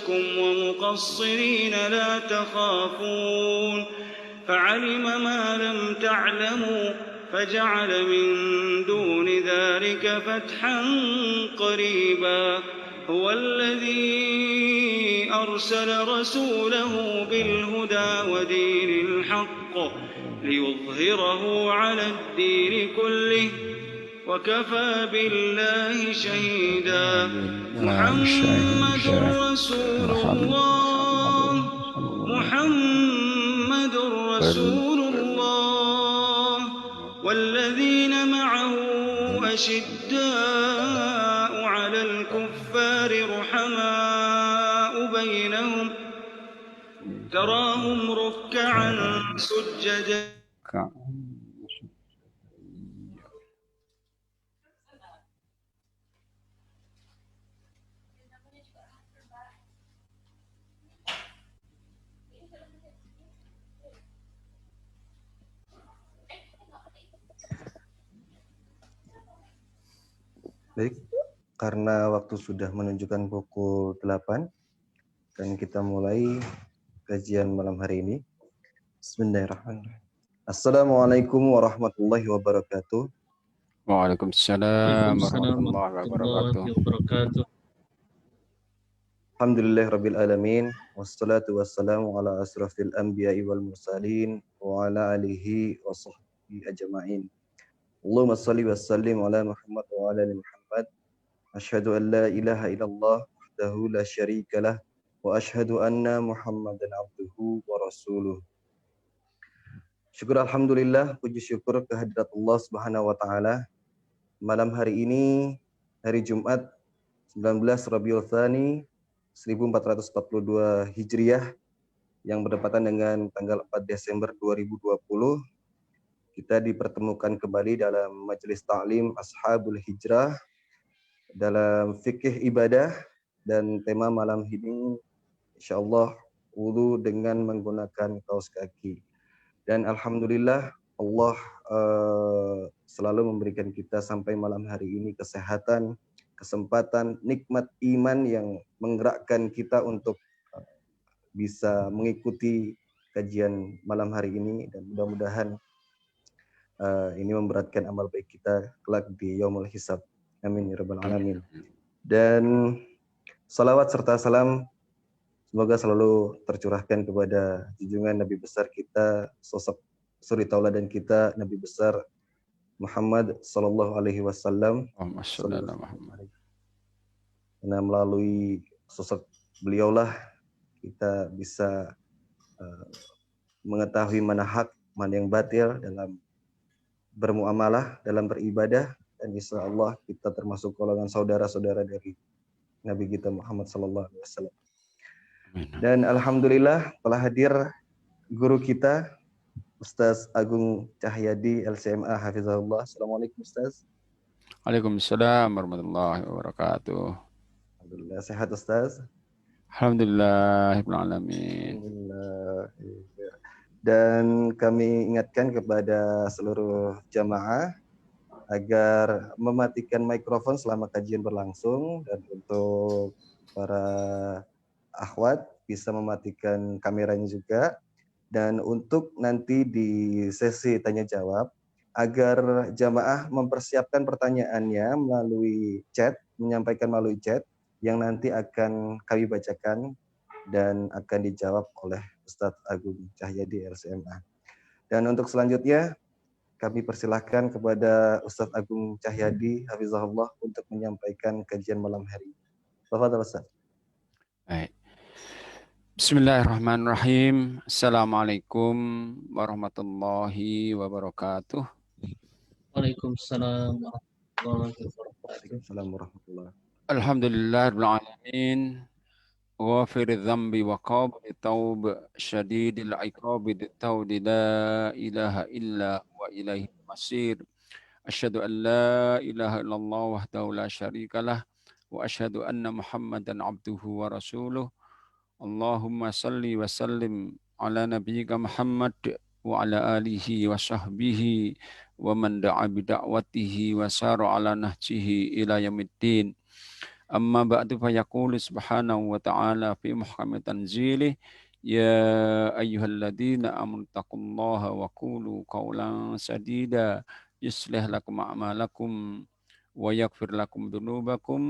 رؤوسكم ومقصرين لا تخافون فعلم ما لم تعلموا فجعل من دون ذلك فتحا قريبا هو الذي أرسل رسوله بالهدى ودين الحق ليظهره على الدين كله وكفى بالله شهيدا محمد رسول الله محمد رسول الله والذين معه أشداء على الكفار رحماء بينهم تراهم ركعا سجدا. Baik, karena waktu sudah menunjukkan pukul 8 dan kita mulai kajian malam hari ini. Bismillahirrahmanirrahim. Assalamualaikum warahmatullahi wabarakatuh. Waalaikumsalam warahmatullahi wabarakatuh. Alhamdulillahirabbil alamin wassalatu wassalamu ala asrafil anbiya'i wal mursalin wa ala alihi wa sahbihi ajma'in. Allahumma shalli wa sallim ala Muhammad wa ala ali Muhammad. Asyhadu an la ilaha illallah wahdahu la syarikalah wa asyhadu anna Muhammadan abduhu wa rasuluh. Syukur alhamdulillah, puji syukur kehadirat Allah Subhanahu wa taala. Malam hari ini hari Jumat 19 Rabiul Tsani 1442 Hijriah yang berdepatan dengan tanggal 4 Desember 2020. Kita dipertemukan kembali dalam majelis ta'lim Ashabul Hijrah dalam fikih ibadah, dan tema malam ini insyaallah wudu dengan menggunakan kaos kaki. Dan alhamdulillah Allah selalu memberikan kita sampai malam hari ini kesehatan, kesempatan, nikmat iman yang menggerakkan kita untuk bisa mengikuti kajian malam hari ini, dan mudah-mudahan ini memberatkan amal baik kita kelak di yaumul hisab. Amin ya rabbal alamin. Dan salawat serta salam semoga selalu tercurahkan kepada junjungan Nabi besar kita, sosok suri tauladan kita, Nabi besar Muhammad sallallahu alaihi wasallam. Karena melalui sosok beliaulah kita bisa mengetahui mana hak, mana yang batil dalam bermuamalah, dalam beribadah, dan insya Allah kita termasuk golongan saudara-saudara dari Nabi kita Muhammad sallallahu alaihi wasallam. Dan alhamdulillah telah hadir guru kita Ustaz Agung Cahyadi LCMA hafizahullah. Assalamualaikum Ustaz. Waalaikumsalam warahmatullahi wabarakatuh. Alhamdulillah sehat Ustaz. Alhamdulillahirabbil alamin. Alhamdulillah. Dan kami ingatkan kepada seluruh jamaah agar mematikan mikrofon selama kajian berlangsung, dan untuk para akhwat bisa mematikan kameranya juga. Dan untuk nanti di sesi tanya jawab, agar jamaah mempersiapkan pertanyaannya melalui chat, menyampaikan melalui chat yang nanti akan kami bacakan dan akan dijawab oleh Ustadz Agung Cahyadi LCMA. Dan untuk selanjutnya kami persilahkan kepada Ustadz Agung Cahyadi hafizahullah untuk menyampaikan kajian malam hari. Tafadhal Ustaz. Baik. Bismillahirrahmanirrahim. Assalamualaikum warahmatullahi wabarakatuh. Waalaikumsalam warahmatullahi wabarakatuh. Waalaikumsalam warahmatullahi wabarakatuh. Alhamdulillahirabbil alamin. غافر الذنب وقابل التوب شديد العقاب ذي الطول لا إله إلا وإليه المصير أشهد أن لا إله إلا الله وحده لا شريك له وأشهد أن محمدا عبده ورسوله اللهم صل وسلم على نبيك محمد وعلى آله وصحبه ومن دعا بدعوته وسار على نهجه إلى يوم الدين أما بعد فيقول سبحانه وتعالى في محكم تنزيله يا أيها الذين آمنوا اتقوا الله وقولوا قولا سديدا يصلح لكم أعمالكم ويغفر لكم ذنوبكم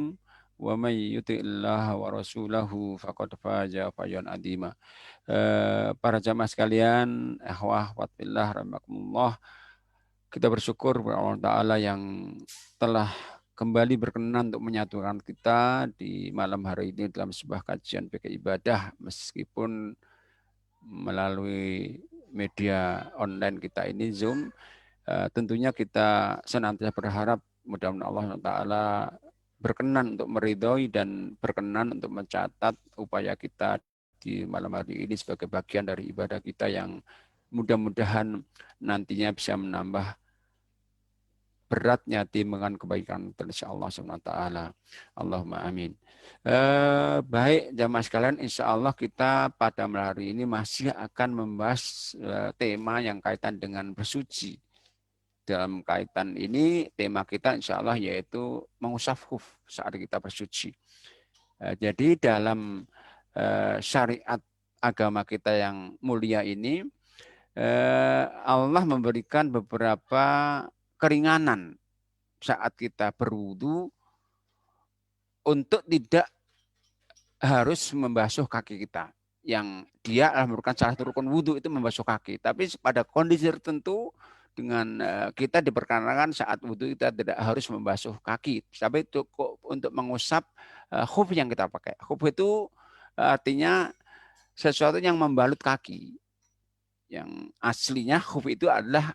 ومن يطع الله ورسوله فقد فاز فوزا عظيما. Para jamaah sekalian, akhwah fillah rahimakumullah, kita bersyukur kepada Allah Ta'ala yang telah kembali berkenan untuk menyatukan kita di malam hari ini dalam sebuah kajian fikih ibadah, meskipun melalui media online kita ini Zoom. Tentunya kita senantiasa berharap mudah-mudahan Allah Ta'ala berkenan untuk meridhoi dan berkenan untuk mencatat upaya kita di malam hari ini sebagai bagian dari ibadah kita yang mudah-mudahan nantinya bisa menambah beratnya timbangan kebaikan dari Allah SWT. Allahumma amin. Baik jamaah sekalian, insya Allah kita pada malam hari ini masih akan membahas tema yang kaitan dengan bersuci. Dalam kaitan ini tema kita insya Allah yaitu mengusap khuf saat kita bersuci. Jadi dalam syariat agama kita yang mulia ini, Allah memberikan beberapa keringanan saat kita berwudu untuk tidak harus membasuh kaki kita. Yang dia merupakan salah satu rukun wudu itu membasuh kaki. Tapi pada kondisi tertentu dengan kita diperkenankan saat wudu kita tidak harus membasuh kaki. Tapi cukup untuk mengusap khuf yang kita pakai. Khuf itu artinya sesuatu yang membalut kaki. Yang aslinya khuf itu adalah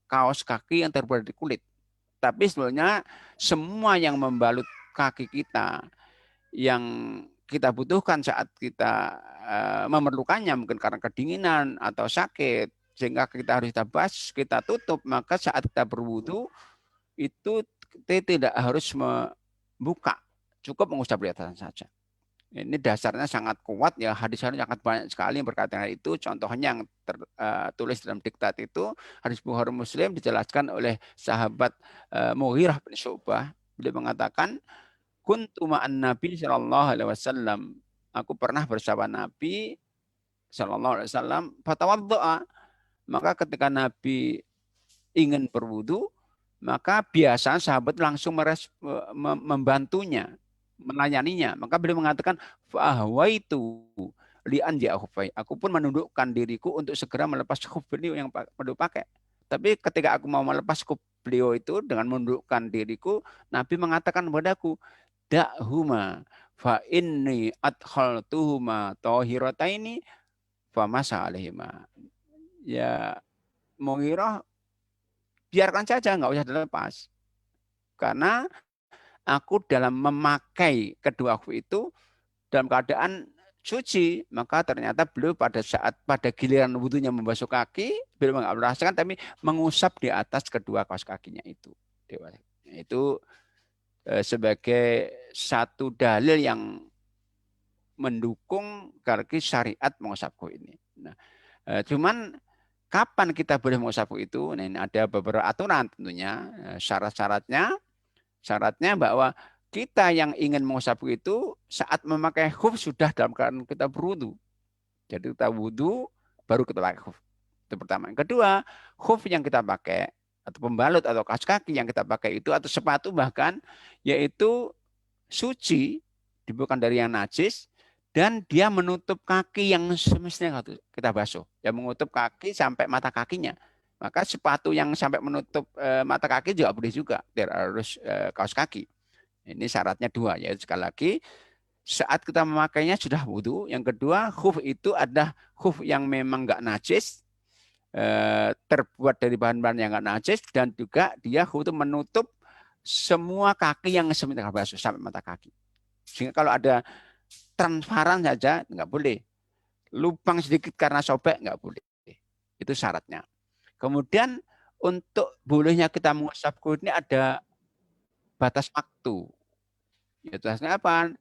kaos kaki yang terbuat dari kulit. Tapi sebenarnya semua yang membalut kaki kita yang kita butuhkan saat kita memerlukannya, mungkin karena kedinginan atau sakit, sehingga kita harus kita bas, kita tutup, maka saat kita berwudu itu kita tidak harus membuka, cukup mengusap di atas saja. Ini dasarnya sangat kuat ya, hadis-hadis sangat banyak sekali yang berkaitan dengan itu. Contohnya yang tertulis dalam diktat itu hadis Bukhari Muslim dijelaskan oleh sahabat Mughirah bin Syu'bah. Beliau mengatakan, kuntu ma'an Nabi sallallahu alaihi wasallam. Aku pernah bersama Nabi sallallahu alaihi wasallam, fatawaddo'a. Maka ketika Nabi ingin berwudu, maka biasa sahabat langsung membantunya, melayaninya. Maka beliau mengatakan, fa'ahwaitu li'an ja'khufai. Aku pun menundukkan diriku untuk segera melepas khuf beliau yang beliau pakai. Tapi ketika aku mau melepas khuf beliau itu dengan menundukkan diriku, Nabi mengatakan kepadaku, da'huma fa inni adkhaltuhuma tahirataini famasa alaihima. Ya Mughirah, biarkan saja, nggak usah dilepas. Karena aku dalam memakai kedua khuf itu dalam keadaan suci, maka ternyata beliau pada giliran wudunya membasuh kaki, beliau nggak merasakan, tapi mengusap di atas kedua kaos kakinya itu. Itu sebagai satu dalil yang mendukung kaki syariat mengusap khuf ini. Nah, cuman kapan kita boleh mengusap khuf itu? Nah, ini ada beberapa aturan tentunya, syaratnya bahwa kita yang ingin mengusap itu saat memakai khuf sudah dalam keadaan kita berwudu. Jadi kita wudu baru kita pakai khuf. Itu pertama. Yang kedua, khuf yang kita pakai atau pembalut atau kaos kaki yang kita pakai itu atau sepatu bahkan yaitu suci, bukan dari yang najis, dan dia menutup kaki yang semestinya kita basuh. Yang menutup kaki sampai mata kakinya. Maka sepatu yang sampai menutup mata kaki juga boleh juga. Tidak harus kaos kaki. Ini syaratnya dua, yaitu sekali lagi saat kita memakainya sudah wudu. Yang kedua, khuf itu adalah khuf yang memang nggak najis, terbuat dari bahan-bahan yang nggak najis, dan juga dia khuf itu menutup semua kaki yang sementara basuh sampai mata kaki. Sehingga kalau ada transparan saja nggak boleh, lubang sedikit karena sobek nggak boleh. Itu syaratnya. Kemudian untuk bolehnya kita mengusap khuf ini ada batas waktu. Itu apa?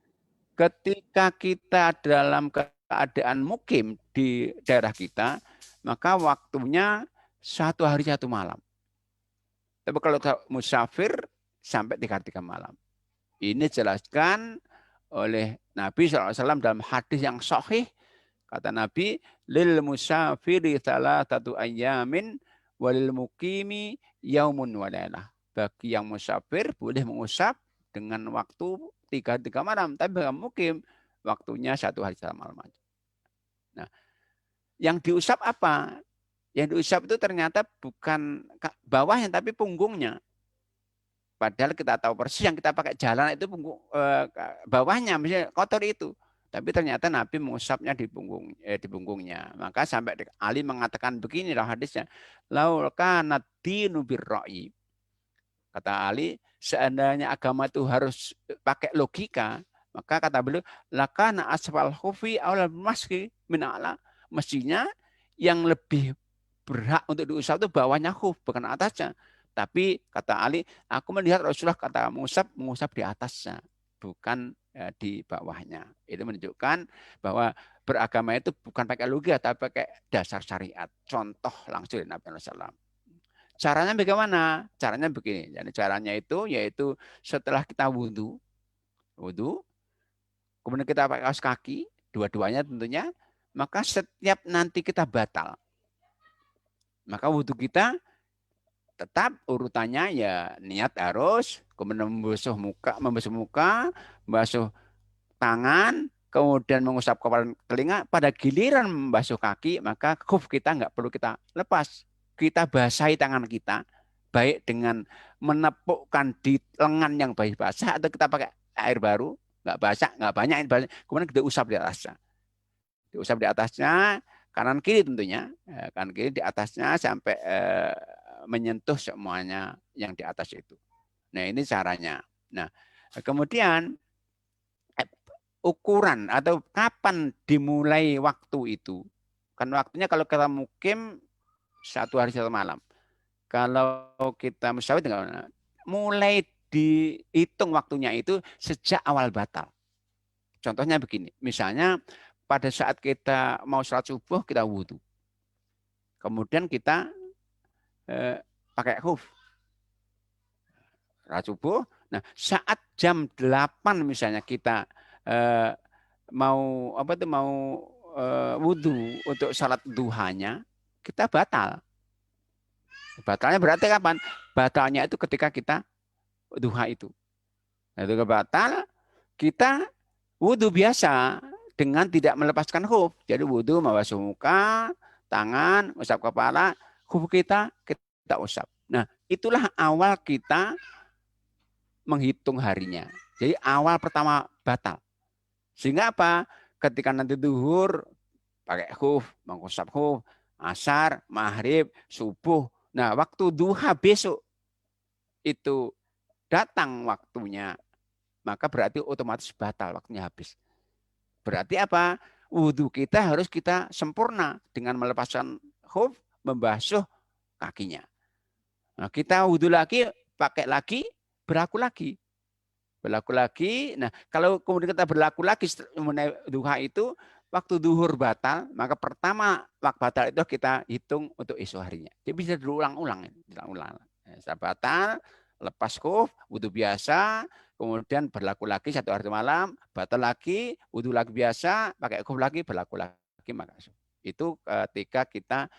Ketika kita dalam keadaan mukim di daerah kita, maka waktunya 1 hari 1 malam. Tapi kalau musafir sampai 3 hari 3 malam. Ini jelaskan oleh Nabi SAW dalam hadis yang sahih. Kata Nabi, lil musafiri thalathatu ayyamin walil muqimi yaumun walailah. Bagi yang musafir boleh mengusap dengan waktu 3 malam. Tapi bagi mukim waktunya 1 hari 1 malam. Nah, yang diusap apa? Yang diusap itu ternyata bukan bawahnya tapi punggungnya. Padahal kita tahu persis yang kita pakai jalan itu bawahnya misalnya kotor itu. Tapi ternyata Nabi mengusapnya di punggungnya. Maka sampai Ali mengatakan begini dalam hadisnya, laul kanat dinu birra'i. Kata Ali, seandainya agama itu harus pakai logika, maka kata beliau, lakana asfal khufi awal maski min a'la. Mestinya yang lebih berhak untuk diusap itu bawahnya khuf, bukan atasnya. Tapi kata Ali, aku melihat Rasulullah kata mengusap di atasnya, bukan di bawahnya. Itu menunjukkan bahwa beragama itu bukan pakai logika, tapi pakai dasar syariat. Contoh langsung dari Nabi SAW. Caranya bagaimana? Caranya begini. Jadi caranya itu yaitu setelah kita wudhu, kemudian kita pakai kaos kaki, dua-duanya tentunya, maka setiap nanti kita batal, maka wudhu kita tetap urutannya ya niat harus, kemudian membasuh muka, membasuh tangan, kemudian mengusap kepala telinga. Pada giliran membasuh kaki, maka khuf kita nggak perlu kita lepas. Kita basahi tangan kita, baik dengan menepukkan di lengan yang baik basah, atau kita pakai air baru, nggak basah, nggak banyak, kemudian kita usap di atasnya. Diusap di atasnya, kanan kiri tentunya, kanan kiri di atasnya sampai menyentuh semuanya yang di atas itu. Nah ini caranya. Nah kemudian ukuran atau kapan dimulai waktu itu. Kan waktunya kalau kita mukim 1 hari 1 malam. Kalau kita musafir mulai dihitung waktunya itu sejak awal batal. Contohnya begini, misalnya pada saat kita mau sholat subuh kita wudhu. Kemudian kita pakai khuf. Sholat subuh. Nah, saat jam 8 misalnya kita mau wudhu untuk sholat duhanya, kita batal. Batalnya berarti kapan? Batalnya itu ketika kita duha itu. Nah, itu batal, kita wudhu biasa dengan tidak melepaskan khuf. Jadi wudhu membasuh muka, tangan, usap kepala, khuf kita usap. Nah, itulah awal kita menghitung harinya. Jadi awal pertama batal. Sehingga apa? Ketika nanti duhur pakai khuf, mengusap khuf, asar, maghrib, subuh. Nah, waktu duha besok itu datang waktunya, maka berarti otomatis batal, waktunya habis. Berarti apa? Wudhu kita harus kita sempurna dengan melepaskan khuf, membasuh kakinya. Nah, kita wudhu lagi, pakai lagi, berlaku lagi. Berlaku lagi. Nah, kalau kemudian kita berlaku lagi mengenai duha itu, waktu duhur batal, maka pertama waktu batal itu kita hitung untuk esok harinya. Jadi bisa diulang-ulang. Setelah batal, lepas khuf, wudhu biasa, kemudian berlaku lagi 1 hari 1 malam, batal lagi, wudhu lagi biasa, pakai khuf lagi, berlaku lagi. Maka itu ketika kita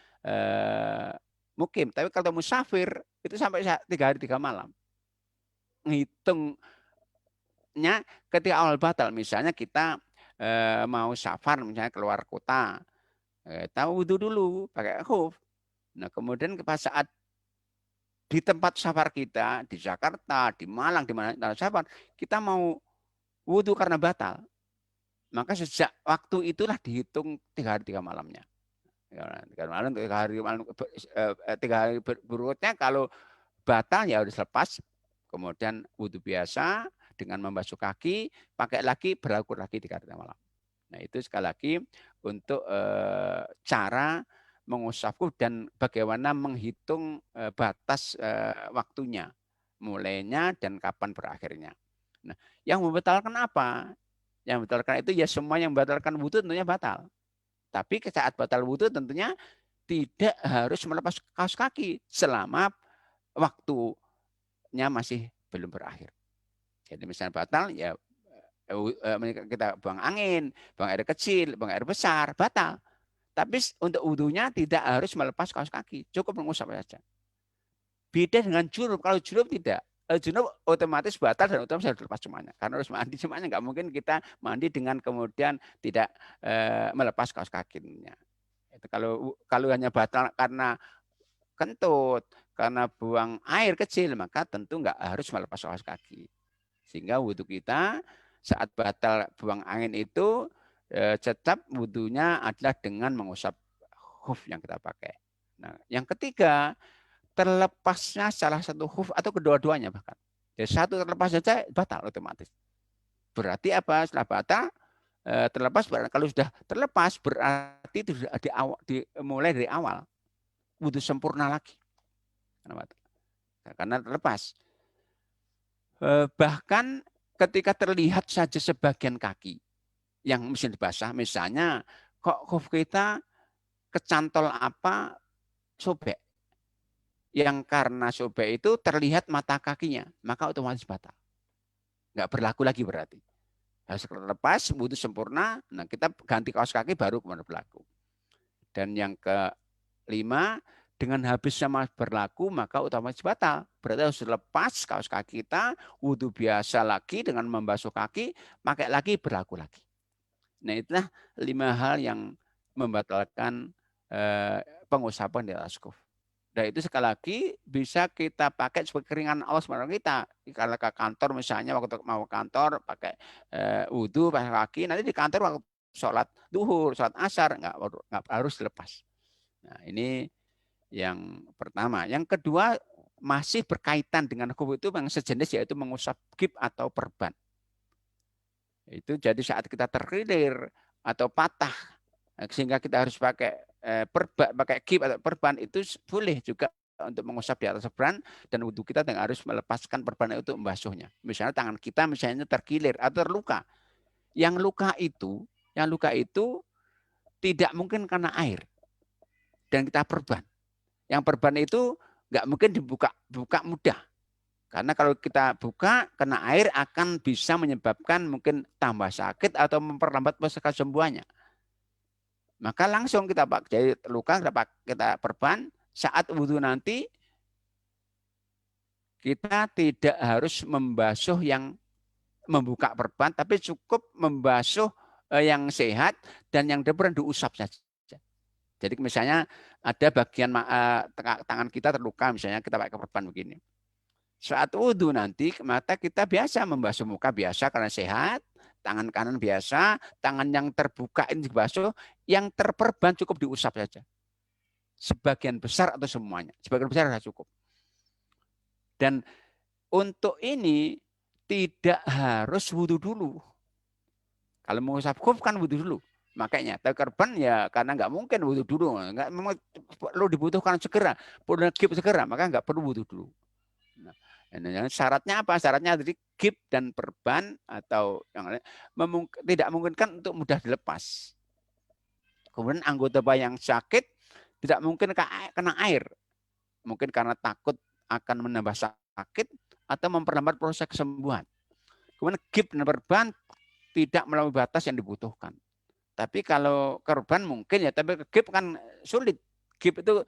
mukim. Tapi kalau musafir, itu sampai 3 hari 3 malam. Ngitungnya ketika awal batal, misalnya kita mau safar misalnya keluar kota, tahu wudhu dulu pakai khuf. Nah kemudian pas saat di tempat safar kita di Jakarta, di Malang, di mana safar, kita mau wudhu karena batal, maka sejak waktu itulah dihitung 3 hari 3 malamnya. 3 hari berikutnya kalau batal ya harus lepas, kemudian wudhu biasa dengan membasuh kaki, pakai lagi, berlaku lagi 3 hari 3 malam. Nah itu sekali lagi untuk cara mengusap khuf dan bagaimana menghitung batas waktunya, mulainya dan kapan berakhirnya. Nah, yang membatalkan apa? Yang membatalkan itu ya semua yang membatalkan wudhu tentunya batal. Tapi saat batal wudhu tentunya tidak harus melepas kaos kaki selama waktunya masih belum berakhir. Jadi misalnya batal ya kita buang angin, buang air kecil, buang air besar, batal. Tapi untuk wudhunya tidak harus melepas kaos kaki, cukup mengusap saja. Beda dengan junub, kalau junub tidak. Junub otomatis batal dan otomatis harus lepas semuanya. Karena harus mandi semuanya, nggak mungkin kita mandi dengan kemudian tidak melepas kaos kakinya. Itu kalau hanya batal karena kentut, karena buang air kecil, maka tentu nggak harus melepas kaos kaki. Sehingga wudhu kita saat batal buang angin itu tetap wudhunya adalah dengan mengusap khuf yang kita pakai. Nah, yang ketiga, terlepasnya salah satu khuf atau kedua-duanya bahkan. Jadi satu terlepas saja batal otomatis. Berarti apa? Setelah batal terlepas, kalau sudah terlepas berarti itu sudah dimulai dari awal. Wudhu sempurna lagi. Karena terlepas. Bahkan ketika terlihat saja sebagian kaki yang mesti dibasah, misalnya kok khuf kita kecantol apa sobek, yang karena sobek itu terlihat mata kakinya, maka otomatis batal, nggak berlaku lagi berarti. Harus lepas, wudhu sempurna, nah kita ganti kaos kaki baru kemudian berlaku. Dan yang kelima, dengan habis sama berlaku maka otomatis batal. Berarti harus lepas kaos kaki kita, wudhu biasa lagi dengan membasuh kaki, pakai lagi, berlaku lagi. Nah itulah 5 hal yang membatalkan pengusapan di atas khuf. Dan itu sekali lagi bisa kita pakai sebagai keringanan Allah SWT kita. Kalau ke kantor misalnya, waktu mau kantor pakai wudhu, pakai kaki, nanti di kantor waktu sholat duhur, sholat asar, nggak harus dilepas. Nah ini yang pertama. Yang kedua, masih berkaitan dengan khuf itu yang sejenis, yaitu mengusap gip atau perban. Itu jadi saat kita terkilir atau patah sehingga kita harus pakai pakai gip atau perban, itu boleh juga untuk mengusap di atas perban, dan wudhu kita harus melepaskan perban itu untuk membasuhnya. Misalnya tangan kita misalnya terkilir atau terluka. Yang luka itu tidak mungkin karena air dan kita perban. Yang perban itu nggak mungkin dibuka mudah. Karena kalau kita buka kena air akan bisa menyebabkan mungkin tambah sakit atau memperlambat proses kesembuhannya. Maka langsung kita pakai, jadi luka kita perban, saat wudhu nanti kita tidak harus membasuh yang membuka perban, tapi cukup membasuh yang sehat, dan yang depan diusap saja. Jadi misalnya ada bagian tangan kita terluka, misalnya kita pakai perban begini. Saat wudhu nanti, mata kita biasa membasuh muka biasa karena sehat, tangan kanan biasa, tangan yang terbuka ini dibasuh, yang terperban cukup diusap saja. Sebagian besar atau semuanya, sebagian besar sudah cukup. Dan untuk ini tidak harus wudhu dulu. Kalau mengusap khuf kan wudhu dulu. Makanya terperban ya karena nggak mungkin wudhu dulu, nggak perlu dibutuhkan segera, perlu gip segera, maka nggak perlu wudhu dulu. Nah, syaratnya apa? Syaratnya dari gip dan perban atau yang lain tidak memungkinkan untuk mudah dilepas. Kemudian anggota tubuh yang sakit tidak mungkin kena air, mungkin karena takut akan menambah sakit atau memperlambat proses kesembuhan. Kemudian gip dan perban tidak melampaui batas yang dibutuhkan. Tapi kalau korban mungkin ya, tapi gip kan sulit. Gip itu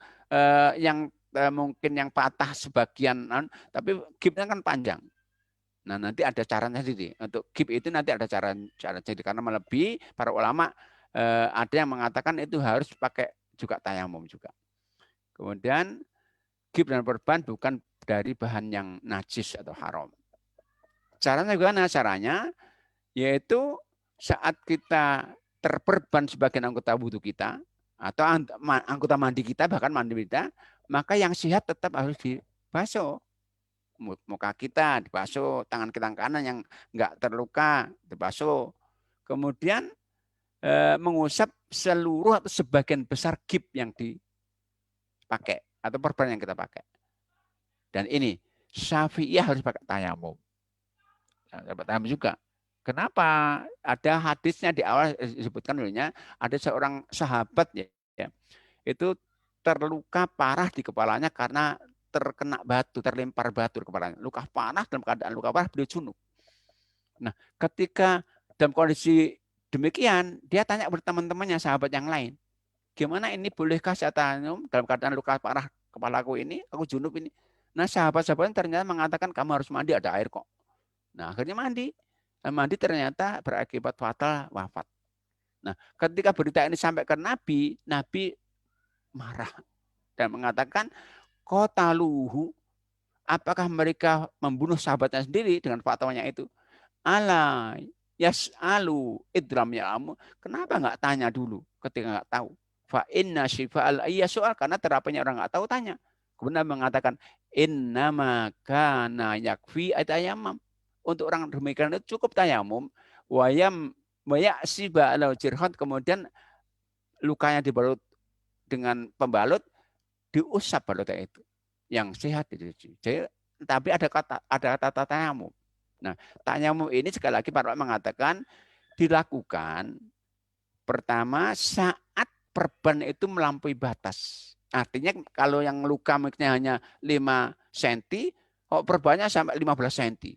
yang mungkin yang patah sebagian, tapi gipnya kan panjang. Nah nanti ada caranya sendiri. Untuk gip itu nanti ada cara jadi, karena melebihi para ulama ada yang mengatakan itu harus pakai juga tayamum juga. Kemudian gip dan perban bukan dari bahan yang najis atau haram. Caranya gimana? Caranya yaitu saat kita terperban sebagian anggota wudhu kita atau anggota mandi kita, bahkan mandi kita, maka yang sehat tetap harus dibasuh. Muka kita dibasuh, tangan kita kanan yang enggak terluka dibasuh. Kemudian mengusap seluruh atau sebagian besar gip yang dipakai atau perban yang kita pakai. Dan ini Syafi'iyah harus pakai tayamum. Dapat tayamum juga. Kenapa? Ada hadisnya di awal disebutkan dulunya, ada seorang sahabat ya, itu terluka parah di kepalanya karena terkena batu, terlempar batu di kepalanya. Luka parah, dalam keadaan luka parah beliau junub. Nah, ketika dalam kondisi demikian, dia tanya kepada teman-temannya, sahabat yang lain, gimana ini, bolehkah saya tayamum dalam keadaan luka parah kepalaku ini, aku junub ini. Nah, sahabat-sahabat ternyata mengatakan kamu harus mandi, ada air kok. Nah, akhirnya mandi. Mandi ternyata berakibat fatal, wafat. Nah, ketika berita ini sampai ke Nabi, Nabi marah dan mengatakan, qataluhu, apakah mereka membunuh sahabatnya sendiri dengan fatwanya itu? Ala yas'alu idram ya'amu. Kenapa nggak tanya dulu ketika nggak tahu? Fa inna syifa'al soal, karena terapinya orang nggak tahu tanya. Kemudian mengatakan innama kana yakfi atayamam. Untuk orang demikian itu cukup tayamum. Wayam mayasiba al jirhat, kemudian lukanya dibalut dengan pembalut, diusap balutnya itu. Yang sehat itu. Jadi, tapi ada kata tayamum. Nah, tayamum ini sekali lagi para ulama mengatakan dilakukan pertama saat perban itu melampaui batas. Artinya kalau yang luka hanya 5 cm, kok perbannya sampai 15 cm.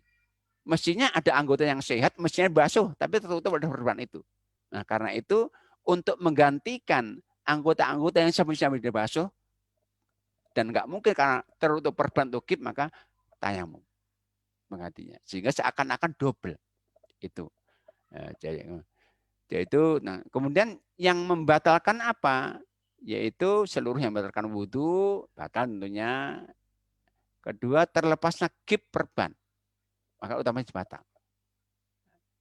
Mestinya ada anggota yang sehat, mestinya basuh, tapi tertutup oleh perban itu. Nah, karena itu untuk menggantikan anggota-anggota yang semestinya dibasuh dan nggak mungkin karena tertutup perban tukib, maka tayamum menggantinya, sehingga seakan-akan double itu. Yaitu, nah, kemudian yang membatalkan apa? Yaitu seluruh yang membatalkan wudhu, batal tentunya. Kedua, terlepasnya gip perban, maka utamanya batal.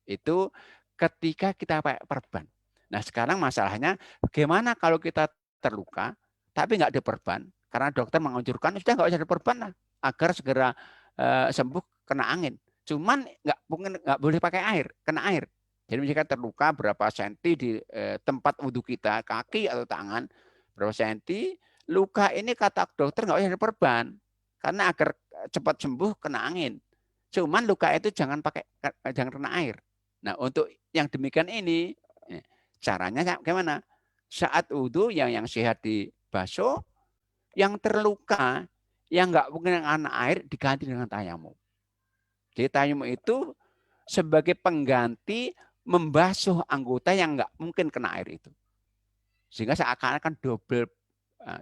Itu ketika kita pakai perban. Nah, sekarang masalahnya bagaimana kalau kita terluka tapi nggak ada perban, karena dokter menganjurkan sudah nggak usah ada perban lah, agar segera sembuh kena angin. Cuman nggak boleh pakai air, kena air. Jadi misalkan terluka berapa senti di tempat wudhu kita, kaki atau tangan, berapa senti, luka ini kata dokter nggak usah ada perban, karena agar cepat sembuh kena angin. Cuman luka itu jangan kena air. Nah, untuk yang demikian ini caranya bagaimana? Saat wudhu yang sehat dibasuh, yang terluka, yang nggak mungkin kena air diganti dengan tayamum. Jadi tayamum itu sebagai pengganti membasuh anggota yang nggak mungkin kena air itu. Sehingga seakan-akan double.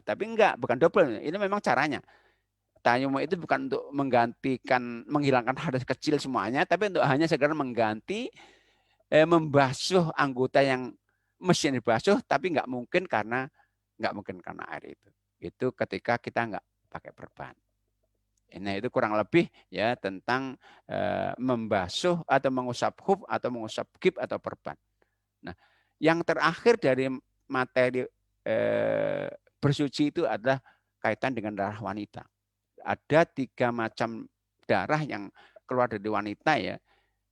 Tapi bukan double. Ini memang caranya. Tayamum itu bukan untuk menggantikan, menghilangkan hadas kecil semuanya, tapi untuk hanya segera mengganti, membasuh anggota yang mesti dibasuh, tapi nggak mungkin karena air itu. Itu ketika kita nggak pakai perban. Nah, itu kurang lebih ya tentang membasuh atau mengusap khuf atau mengusap gip atau perban. Nah, yang terakhir dari materi bersuci itu adalah kaitan dengan darah wanita. Ada 3 macam darah yang keluar dari wanita ya,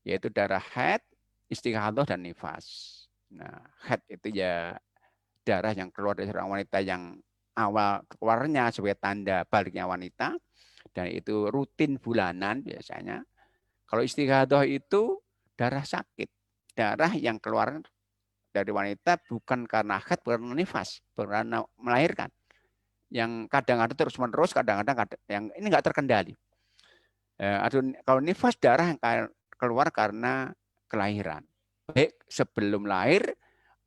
yaitu darah haid, istighadah, dan nifas. Nah, haid itu ya darah yang keluar dari seorang wanita yang awal keluarnya sebagai tanda baliknya wanita, dan itu rutin bulanan biasanya. Kalau istighadah itu darah sakit, darah yang keluar dari wanita bukan karena haid, bukan karena nifas, karena melahirkan. Yang kadang-kadang terus-menerus, kadang-kadang yang ini nggak terkendali. Kalau nifas darah yang keluar karena kelahiran, baik sebelum lahir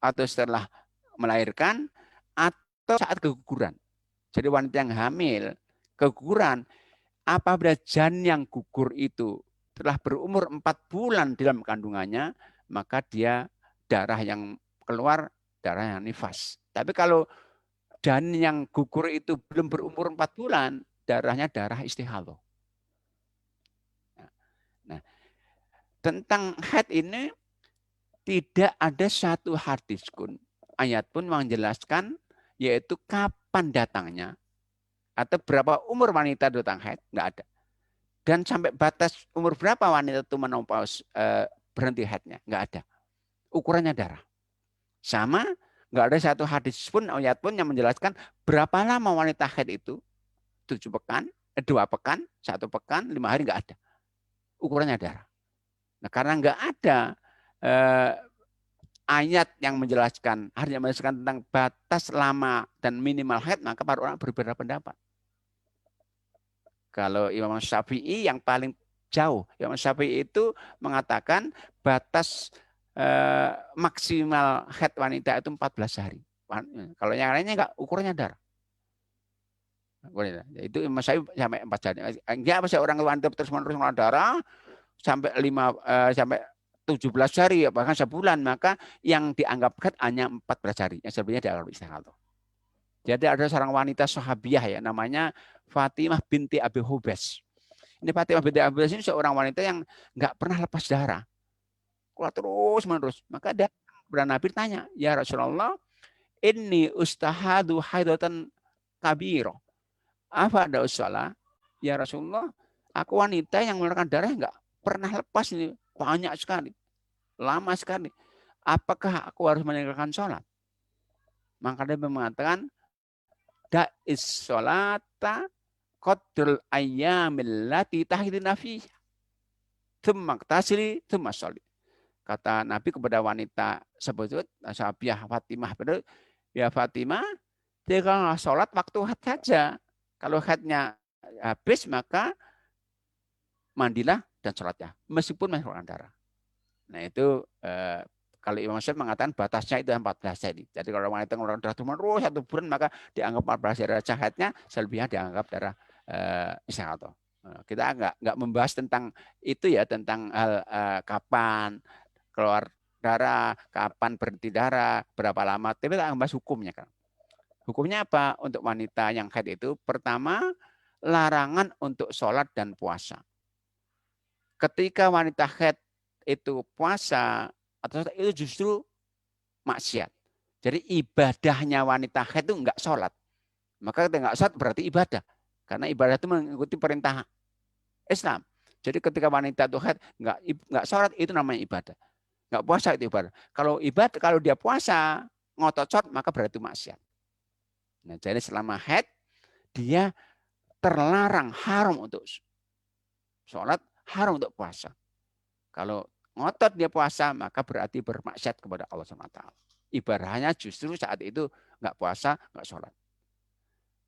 atau setelah melahirkan atau saat keguguran. Jadi wanita yang hamil, keguguran, apabila janin yang gugur itu telah berumur 4 bulan dalam kandungannya, maka dia darah yang keluar darah yang nifas. Tapi kalau janin yang gugur itu belum berumur 4 bulan, darahnya darah istihadah. Nah, tentang haid ini tidak ada satu hadis pun, ayat pun menjelaskan yaitu kapan datangnya atau berapa umur wanita datang haid, nggak ada. Dan sampai batas umur berapa wanita itu menopause berhenti haidnya, nggak ada. Ukurannya darah. Sama, nggak ada satu hadis pun, ayat pun yang menjelaskan berapa lama wanita haid itu, 7 pekan, 2 pekan, 1 pekan, 5 hari, nggak ada. Ukurannya darah. Nah, karena nggak ada ayat yang menjelaskan tentang batas lama dan minimal haid, maka para ulama berbeda pendapat. Kalau Imam Syafi'i yang paling jauh. Imam Syafi'i itu mengatakan batas maksimal haid wanita itu 14 hari. Kalau yang lainnya enggak, ukurannya darah. Itu Imam Syafi'i sampai 4 hari. Enggak apa sih orang wanita terus-menerus mengeluarkan darah sampai 17 hari bahkan sebulan, maka yang dianggap haid hanya 14 hari. Yang selebihnya dianggap istihadah. Jadi ada seorang wanita sahabiah ya, namanya Fatimah binti Abi Hubes. Ini Fatimah binti Abi Hubes ini seorang wanita yang enggak pernah lepas darah. Keluar terus menerus. Maka dia kepada Nabi tanya, ya Rasulullah, ini ustahadu haidatan kabiro. Apa ada usalah? Ya Rasulullah, aku wanita yang mengeluarkan darah enggak pernah lepas ini, banyak sekali, lama sekali. Apakah aku harus meninggalkan sholat? Maka dia mengatakan, da'is sholata qadrul ayyamil lati tahidina fiha. Tsumma tasli, tsumma sholli. Kata Nabi kepada wanita sebut sahabiah Fatimah, ya Fatimah, tinggallah sholat waktu haid saja. Kalau haidnya habis maka mandilah dan sholatnya, meskipun masih keluar darah. Nah itu kalau Imam Syafi'i mengatakan batasnya itu 14 hari. Jadi kalau wanita mengeluarkan darah terus 1 bulan maka dianggap 14 hari saja haidnya, selebihnya dianggap darah istihadah. Kita enggak membahas tentang itu ya, tentang hal kapan keluar darah, kapan berhenti darah, berapa lama. Tapi kita bahas hukumnya kan. Hukumnya apa untuk wanita yang haid itu? Pertama, larangan untuk sholat dan puasa. Ketika wanita haid itu puasa atau itu justru maksiat. Jadi ibadahnya wanita haid itu enggak sholat. Maka ketika enggak sholat berarti ibadah. Karena ibadah itu mengikuti perintah Islam. Jadi ketika wanita itu haid enggak sholat itu namanya ibadah. Enggak puasa itu ibadah. Kalau dia puasa ngotot sholat maka berarti maksiat. Nah, jadi selama haid dia terlarang, haram untuk sholat, haram untuk puasa. Kalau ngotot dia puasa maka berarti bermaksiat kepada Allah SWT. Ibadahnya justru saat itu enggak puasa, enggak sholat.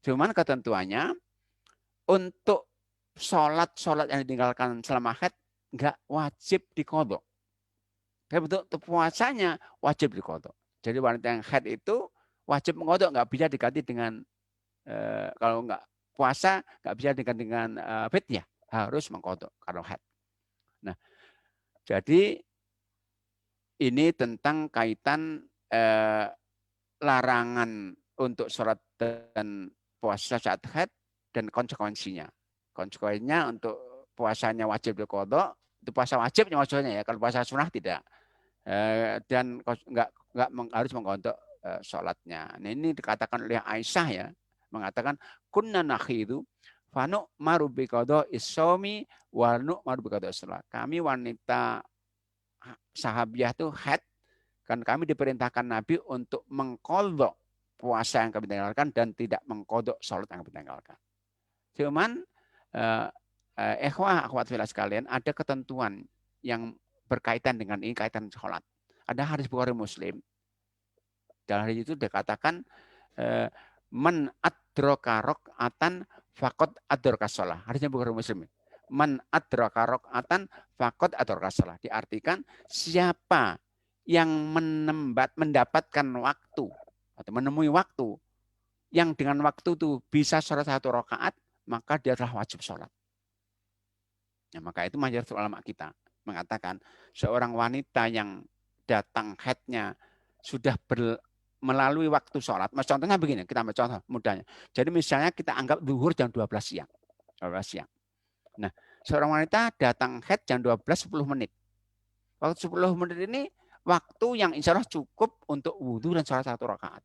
Cuman ketentuannya untuk sholat yang ditinggalkan selama haid enggak wajib diqadha. Tapi untuk puasanya wajib diqadha. Jadi wanita yang haid itu wajib mengqadha, enggak bisa diganti dengan kalau enggak puasa enggak bisa diganti dengan fidyah, harus mengqadha kalau haid. Nah, jadi ini tentang kaitan larangan untuk sholat dan puasa saat haid dan konsekuensinya. Konsekuensinya untuk puasanya wajib diqadha, itu puasa wajibnya maksudnya ya, kalau puasa sunnah tidak. Dan enggak harus mengqadha sholatnya. Nah, ini dikatakan oleh Aisyah ya, mengatakan kunna nakhidu fanu maru bi qada'is shaumi wa nu maru bi qada'is shalah. Kami wanita sahabiah itu haid, kan kami diperintahkan Nabi untuk mengqadha puasa yang kami tinggalkan dan tidak mengqadha sholat yang kami tinggalkan. Cuman akhwat fillah sekalian, ada ketentuan yang berkaitan dengan ini, kaitan sholat. Ada hadis Bukhari Muslim. Dalam hadis itu dikatakan man adraka raq'atan faqad adraka shalah. Hadisnya Bukhari Muslim. Man adraka raq'atan faqad adraka shalah. Diartikan siapa yang mendapatkan waktu atau menemui waktu yang dengan waktu itu bisa sholat 1 rakaat, maka dia telah wajib sholat. Nah, maka itu mayoritas ulama kita mengatakan seorang wanita yang datang haidnya sudah melalui waktu sholat. Contohnya begini, kita ambil contoh mudahnya. Jadi misalnya kita anggap zuhur jam 12 siang. 12 siang. Nah, seorang wanita datang haid jam 12 10 menit. Waktu 10 menit ini waktu yang insya Allah cukup untuk wudhu dan sholat 1 rakaat.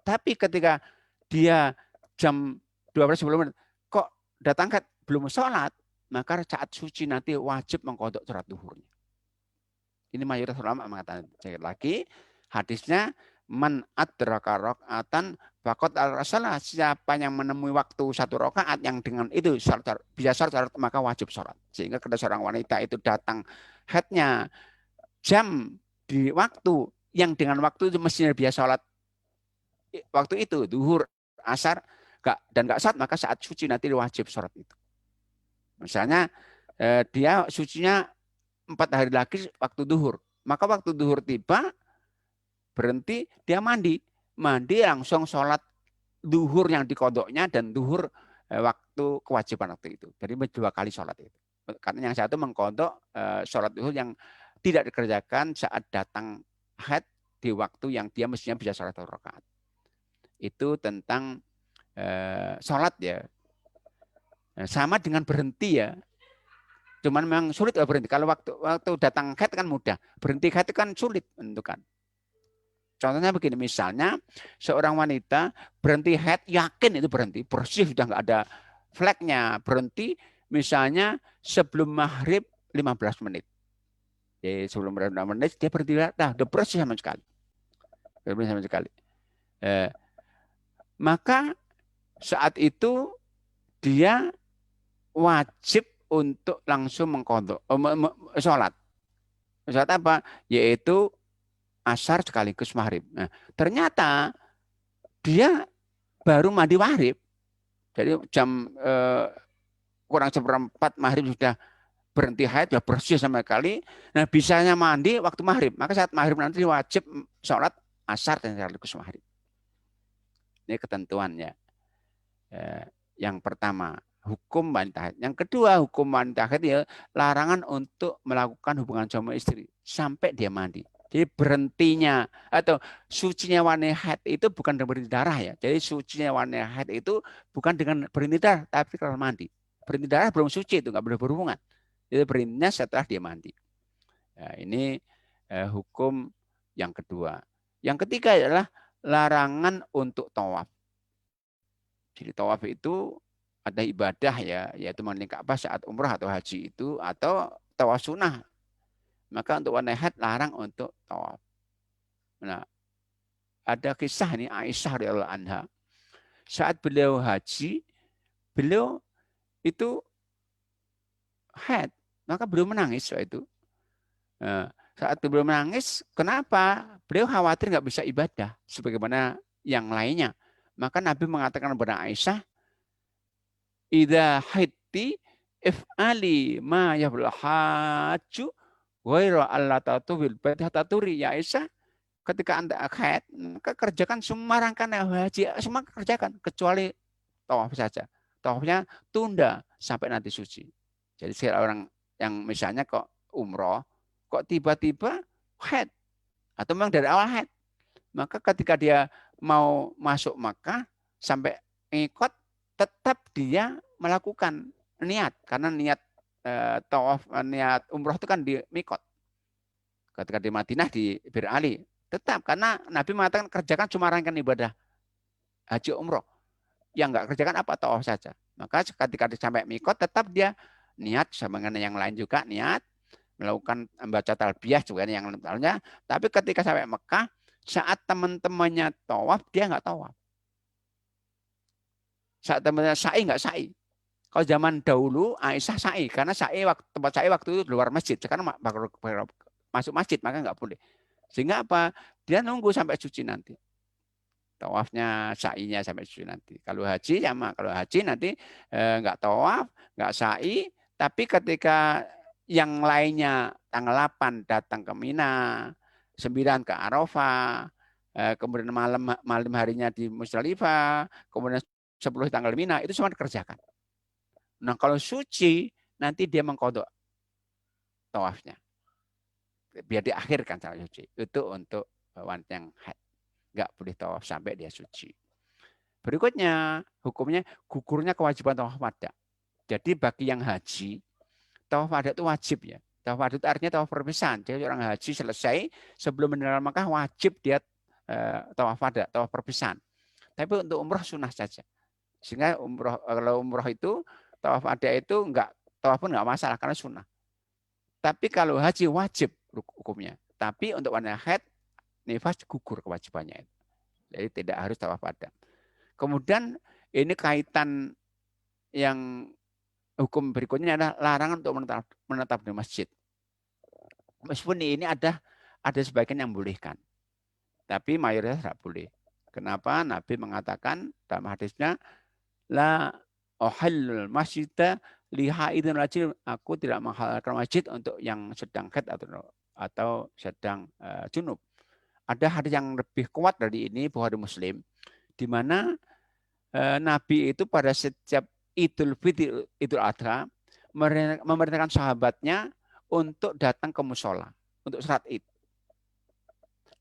Tapi ketika dia jam 12 10 menit kok datang haid belum sholat, maka saat suci nanti wajib mengqadha sholat zuhurnya. Ini mayoritas ulama mengatakan. Sekali lagi, hadisnya man adraka raq'atan faqad al-salah. Siapa yang menemui waktu 1 rakaat yang dengan itu bisa sholat maka wajib sholat. Sehingga ketika seorang wanita itu datang haidnya jam di waktu yang dengan waktu itu mestinya biasa sholat waktu itu zuhur, asar dan enggak sholat, maka saat suci nanti wajib sholat itu. Misalnya dia sucinya 4 hari lagi waktu duhur. Maka waktu duhur tiba, berhenti, dia mandi. Mandi langsung sholat duhur yang dikodoknya dan duhur waktu kewajiban waktu itu. Jadi 2 kali sholat itu. Karena yang satu mengkodok sholat duhur yang tidak dikerjakan saat datang haid di waktu yang dia mestinya bisa sholat 2 rakaat. Itu tentang sholat ya. Sama dengan berhenti ya. Cuman memang sulit kalau berhenti. Kalau waktu datang haid kan mudah. Berhenti haid kan sulit menentukan. Contohnya begini, misalnya seorang wanita berhenti haid, yakin itu berhenti, bersih, sudah nggak ada flagnya, berhenti misalnya sebelum maghrib 15 menit. Jadi sebelum 15 menit dia berhenti, udah bersih sama sekali. Bersih sama sekali. Maka saat itu dia wajib untuk langsung mengkodok, sholat. Sholat apa? Yaitu asar sekaligus maghrib. Nah, ternyata dia baru mandi maghrib. Jadi jam kurang seperempat maghrib sudah berhenti haid, sudah bersih sama sekali. Nah, bisanya mandi waktu maghrib. Maka saat maghrib nanti wajib sholat asar dan sekaligus maghrib. Ini ketentuannya. Yang pertama, hukum wanita haid. Yang kedua, hukum wanita haid ya larangan untuk melakukan hubungan suami istri sampai dia mandi. Jadi berhentinya atau sucinya wanita haid itu bukan dengan berhenti darah ya. Jadi sucinya wanita haid itu bukan dengan berhenti darah, tapi karena mandi. Berhenti darah belum suci, itu nggak boleh berhubungan. Itu berhentinya setelah dia mandi. Nah, ini hukum yang kedua. Yang ketiga adalah larangan untuk tawaf. Jadi tawaf itu ada ibadah ya, yaitu mengelilingi Ka'bah saat umrah atau haji itu, atau tawaf sunnah. Maka untuk wanita haid larang untuk tawaf. Nah, ada kisah nih Aisyah radhiyallahu anha. Saat beliau haji, beliau itu haid, maka beliau menangis saat itu. Nah, saat beliau menangis, kenapa? Beliau khawatir nggak bisa ibadah sebagaimana yang lainnya. Maka Nabi mengatakan kepada Aisyah, "Idza haidti if'ali ma yaf'al hajju Wairo Allah tatubil taturi ya Aisyah, ketika Anda haid maka kerjakan semua rangkaian haji, semua kerjakan kecuali tawaf saja. Tawafnya tunda sampai nanti suci. Jadi orang yang misalnya kok umroh, kok tiba-tiba haid atau memang dari awal haid, maka ketika dia mau masuk Makkah sampai ngikot, tetap dia melakukan niat karena niat tawaf, niat umroh itu kan di mikot. Ketika di Madinah di Bir Ali tetap, karena Nabi mengatakan kerjakan cuma rangkaian ibadah haji umroh, yang enggak kerjakan apa tawaf saja. Maka ketika sampai mikot tetap dia niat sama dengan yang lain juga niat melakukan membaca talbiyah juga yang lainnya. Tapi ketika sampai Mekah saat teman-temannya tawaf dia enggak tawaf. Saat temannya sa'i enggak sa'i. Kalau zaman dahulu Aisyah sa'i, karena tempat sa'i waktu itu di luar masjid. Sekarang masuk masjid maka nggak boleh. Sehingga apa? Dia nunggu sampai suci nanti. Tawafnya, sa'inya sampai suci nanti. Kalau haji sama, kalau haji nanti nggak tawaf, nggak sa'i, tapi ketika yang lainnya tanggal 8 datang ke Mina, 9 ke Arafah, kemudian malam harinya di Musdalifah, kemudian 10 tanggal Mina, itu semua dikerjakan. Nah, kalau suci, nanti dia mengkodok tawafnya. Biar diakhirkan saat suci. Itu untuk wanita yang haid. Nggak boleh tawaf sampai dia suci. Berikutnya, hukumnya gugurnya kewajiban tawaf wada. Jadi bagi yang haji, tawaf wada itu wajib ya. Tawaf wada itu artinya tawaf perpisahan. Jadi orang haji selesai, sebelum meninggal Makkah wajib dia tawaf wada, tawaf perpisahan. Tapi untuk umroh sunnah saja. Sehingga kalau umroh itu tawaf wada itu tawaf pun enggak masalah karena sunnah. Tapi kalau haji wajib hukumnya. Tapi untuk wanita haid nifas gugur kewajibannya itu. Jadi tidak harus tawaf wada. Kemudian ini kaitan yang hukum berikutnya adalah larangan untuk menetap di masjid. Meskipun ini ada sebagian yang bolehkan. Tapi mayoritas tidak boleh. Kenapa? Nabi mengatakan dalam hadisnya la uhillul masjida li haidin rajul, aku tidak menghalalkan masjid untuk yang sedang haid atau sedang junub. Ada hadis yang lebih kuat dari ini, Bukhari Muslim, di mana Nabi itu pada setiap Idul Fitri, Idul Adha, memerintahkan sahabatnya untuk datang ke musola untuk sholat Id.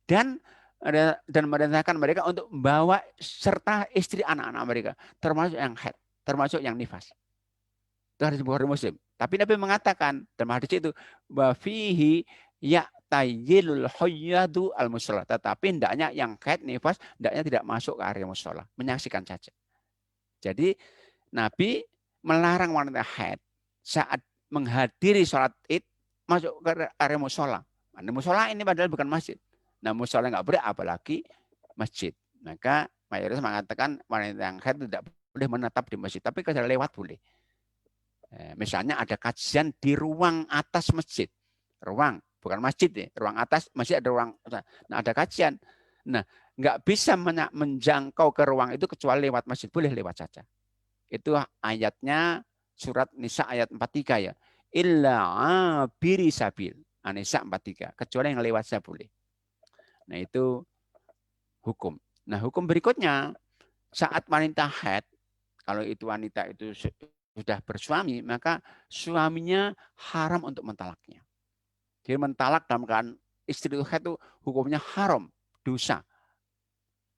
Dan memerintahkan mereka untuk membawa serta istri anak-anak mereka, termasuk yang haid, termasuk yang nifas. Itu hadis Bukhari Muslim. Tapi Nabi mengatakan dalam hadis itu, wa fihi ya'tayyilul hayyadu al musola. Tetapi hendaknya yang haid, nifas, hendaknya tidak masuk ke area musola, menyaksikan saja. Jadi Nabi melarang wanita haid saat menghadiri sholat Id masuk ke area musola. Nah, musola ini padahal bukan masjid. Nah, musola nggak boleh, apalagi masjid. Maka mayoritas mengatakan wanita yang haid tidak boleh menetap di masjid, tapi kalau lewat boleh. Misalnya ada kajian di ruang atas masjid, ruang bukan masjid nih, ruang atas masjid ada ruang. Nah, ada kajian. Nah, nggak bisa menjangkau ke ruang itu kecuali lewat masjid, boleh lewat saja. Itu ayatnya surat Nisa ayat 43 ya. Illa abiri sabil. Nisa 43. Kecuali yang lewat saja boleh. Nah, itu hukum. Nah, hukum berikutnya, saat wanita haid, kalau itu wanita itu sudah bersuami, maka suaminya haram untuk mentalaknya. Jadi mentalak dalam keadaan istri itu haid itu hukumnya haram, dosa.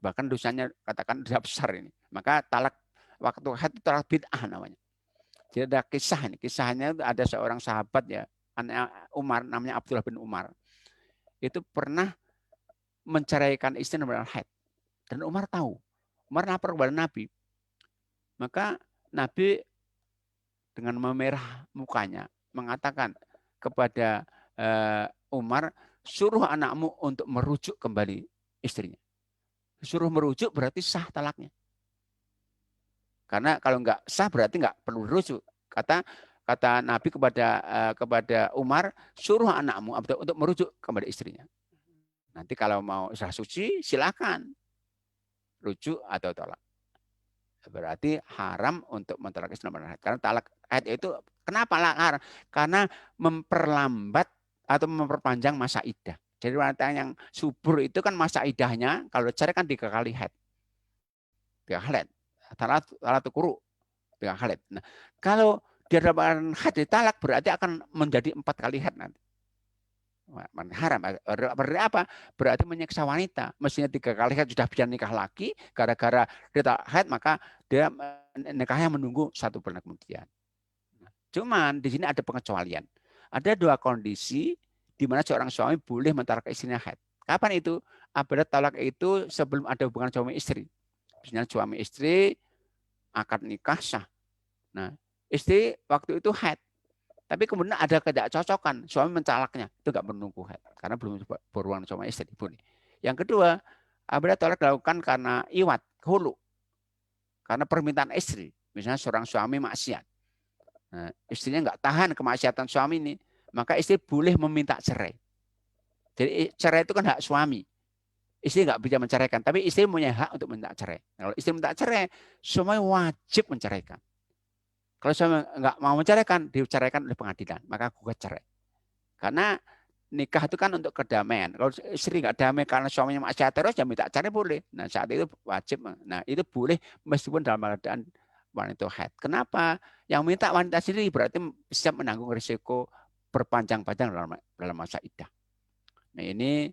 Bahkan dosanya katakan dosa besar ini. Maka talak waktu haid itu talak bid'ah namanya. Jadi ada kisah ini. Kisahnya itu ada seorang sahabat ya, anak Umar, namanya Abdullah bin Umar. Itu pernah menceraikan istri dalam haid. Dan Umar tahu. Umar lapor kepada Nabi. Maka Nabi dengan memerah mukanya mengatakan kepada Umar, suruh anakmu untuk merujuk kembali istrinya. Suruh merujuk berarti sah talaknya. Karena kalau nggak sah berarti nggak perlu rujuk. Kata Nabi kepada Umar, suruh anakmu untuk merujuk kepada istrinya. Nanti kalau mau sah suci silakan rujuk atau tolak. Berarti haram untuk mentalak istri dalam haid. Karena talak haid itu kenapa haram? Karena memperlambat atau memperpanjang masa iddah. Jadi wanita yang subur itu kan masa iddahnya kalau cerai kan 3 kali haid. 3 kali haid. Talatu kuru 3 kali haid. Nah, kalau dia dapat haid ditalak berarti akan menjadi 4 kali haid nanti. Haram. Berarti apa? Berarti menyiksa wanita. Mestinya 3 kali haid sudah bisa nikah lagi, gara-gara dia haid maka dia nikahnya menunggu 1 bulan kemudian. Cuman di sini ada pengecualian. Ada 2 kondisi di mana seorang suami boleh mentalak istrinya haid. Kapan itu? Apabila talak itu sebelum ada hubungan suami istri. Misalnya suami istri akad nikah sah. Nah, istri waktu itu haid. Tapi kemudian ada ketidakcocokan, suami mentalaknya, itu nggak menunggu haid karena belum berhubungan sama istri, boleh. Yang kedua, apabila talak dilakukan karena iwat, hulu, karena permintaan istri, misalnya seorang suami maksiat, nah, istrinya nggak tahan kemaksiatan suami ini, maka istri boleh meminta cerai. Jadi cerai itu kan hak suami, istri nggak bisa menceraikan, tapi istri punya hak untuk minta cerai. Kalau istri minta cerai, suami wajib menceraikan. Kalau suami nggak mau menceraikan, diceraikan oleh pengadilan, maka gugat cerai. Karena nikah itu kan untuk kedamaian. Kalau istri nggak damai karena suaminya maksiat terus, ya minta cerai boleh. Nah, saat itu wajib. Nah, itu boleh meskipun dalam keadaan wanita haid. Kenapa? Yang minta wanita sendiri berarti siap menanggung risiko berpanjang-panjang dalam masa iddah. Nah, ini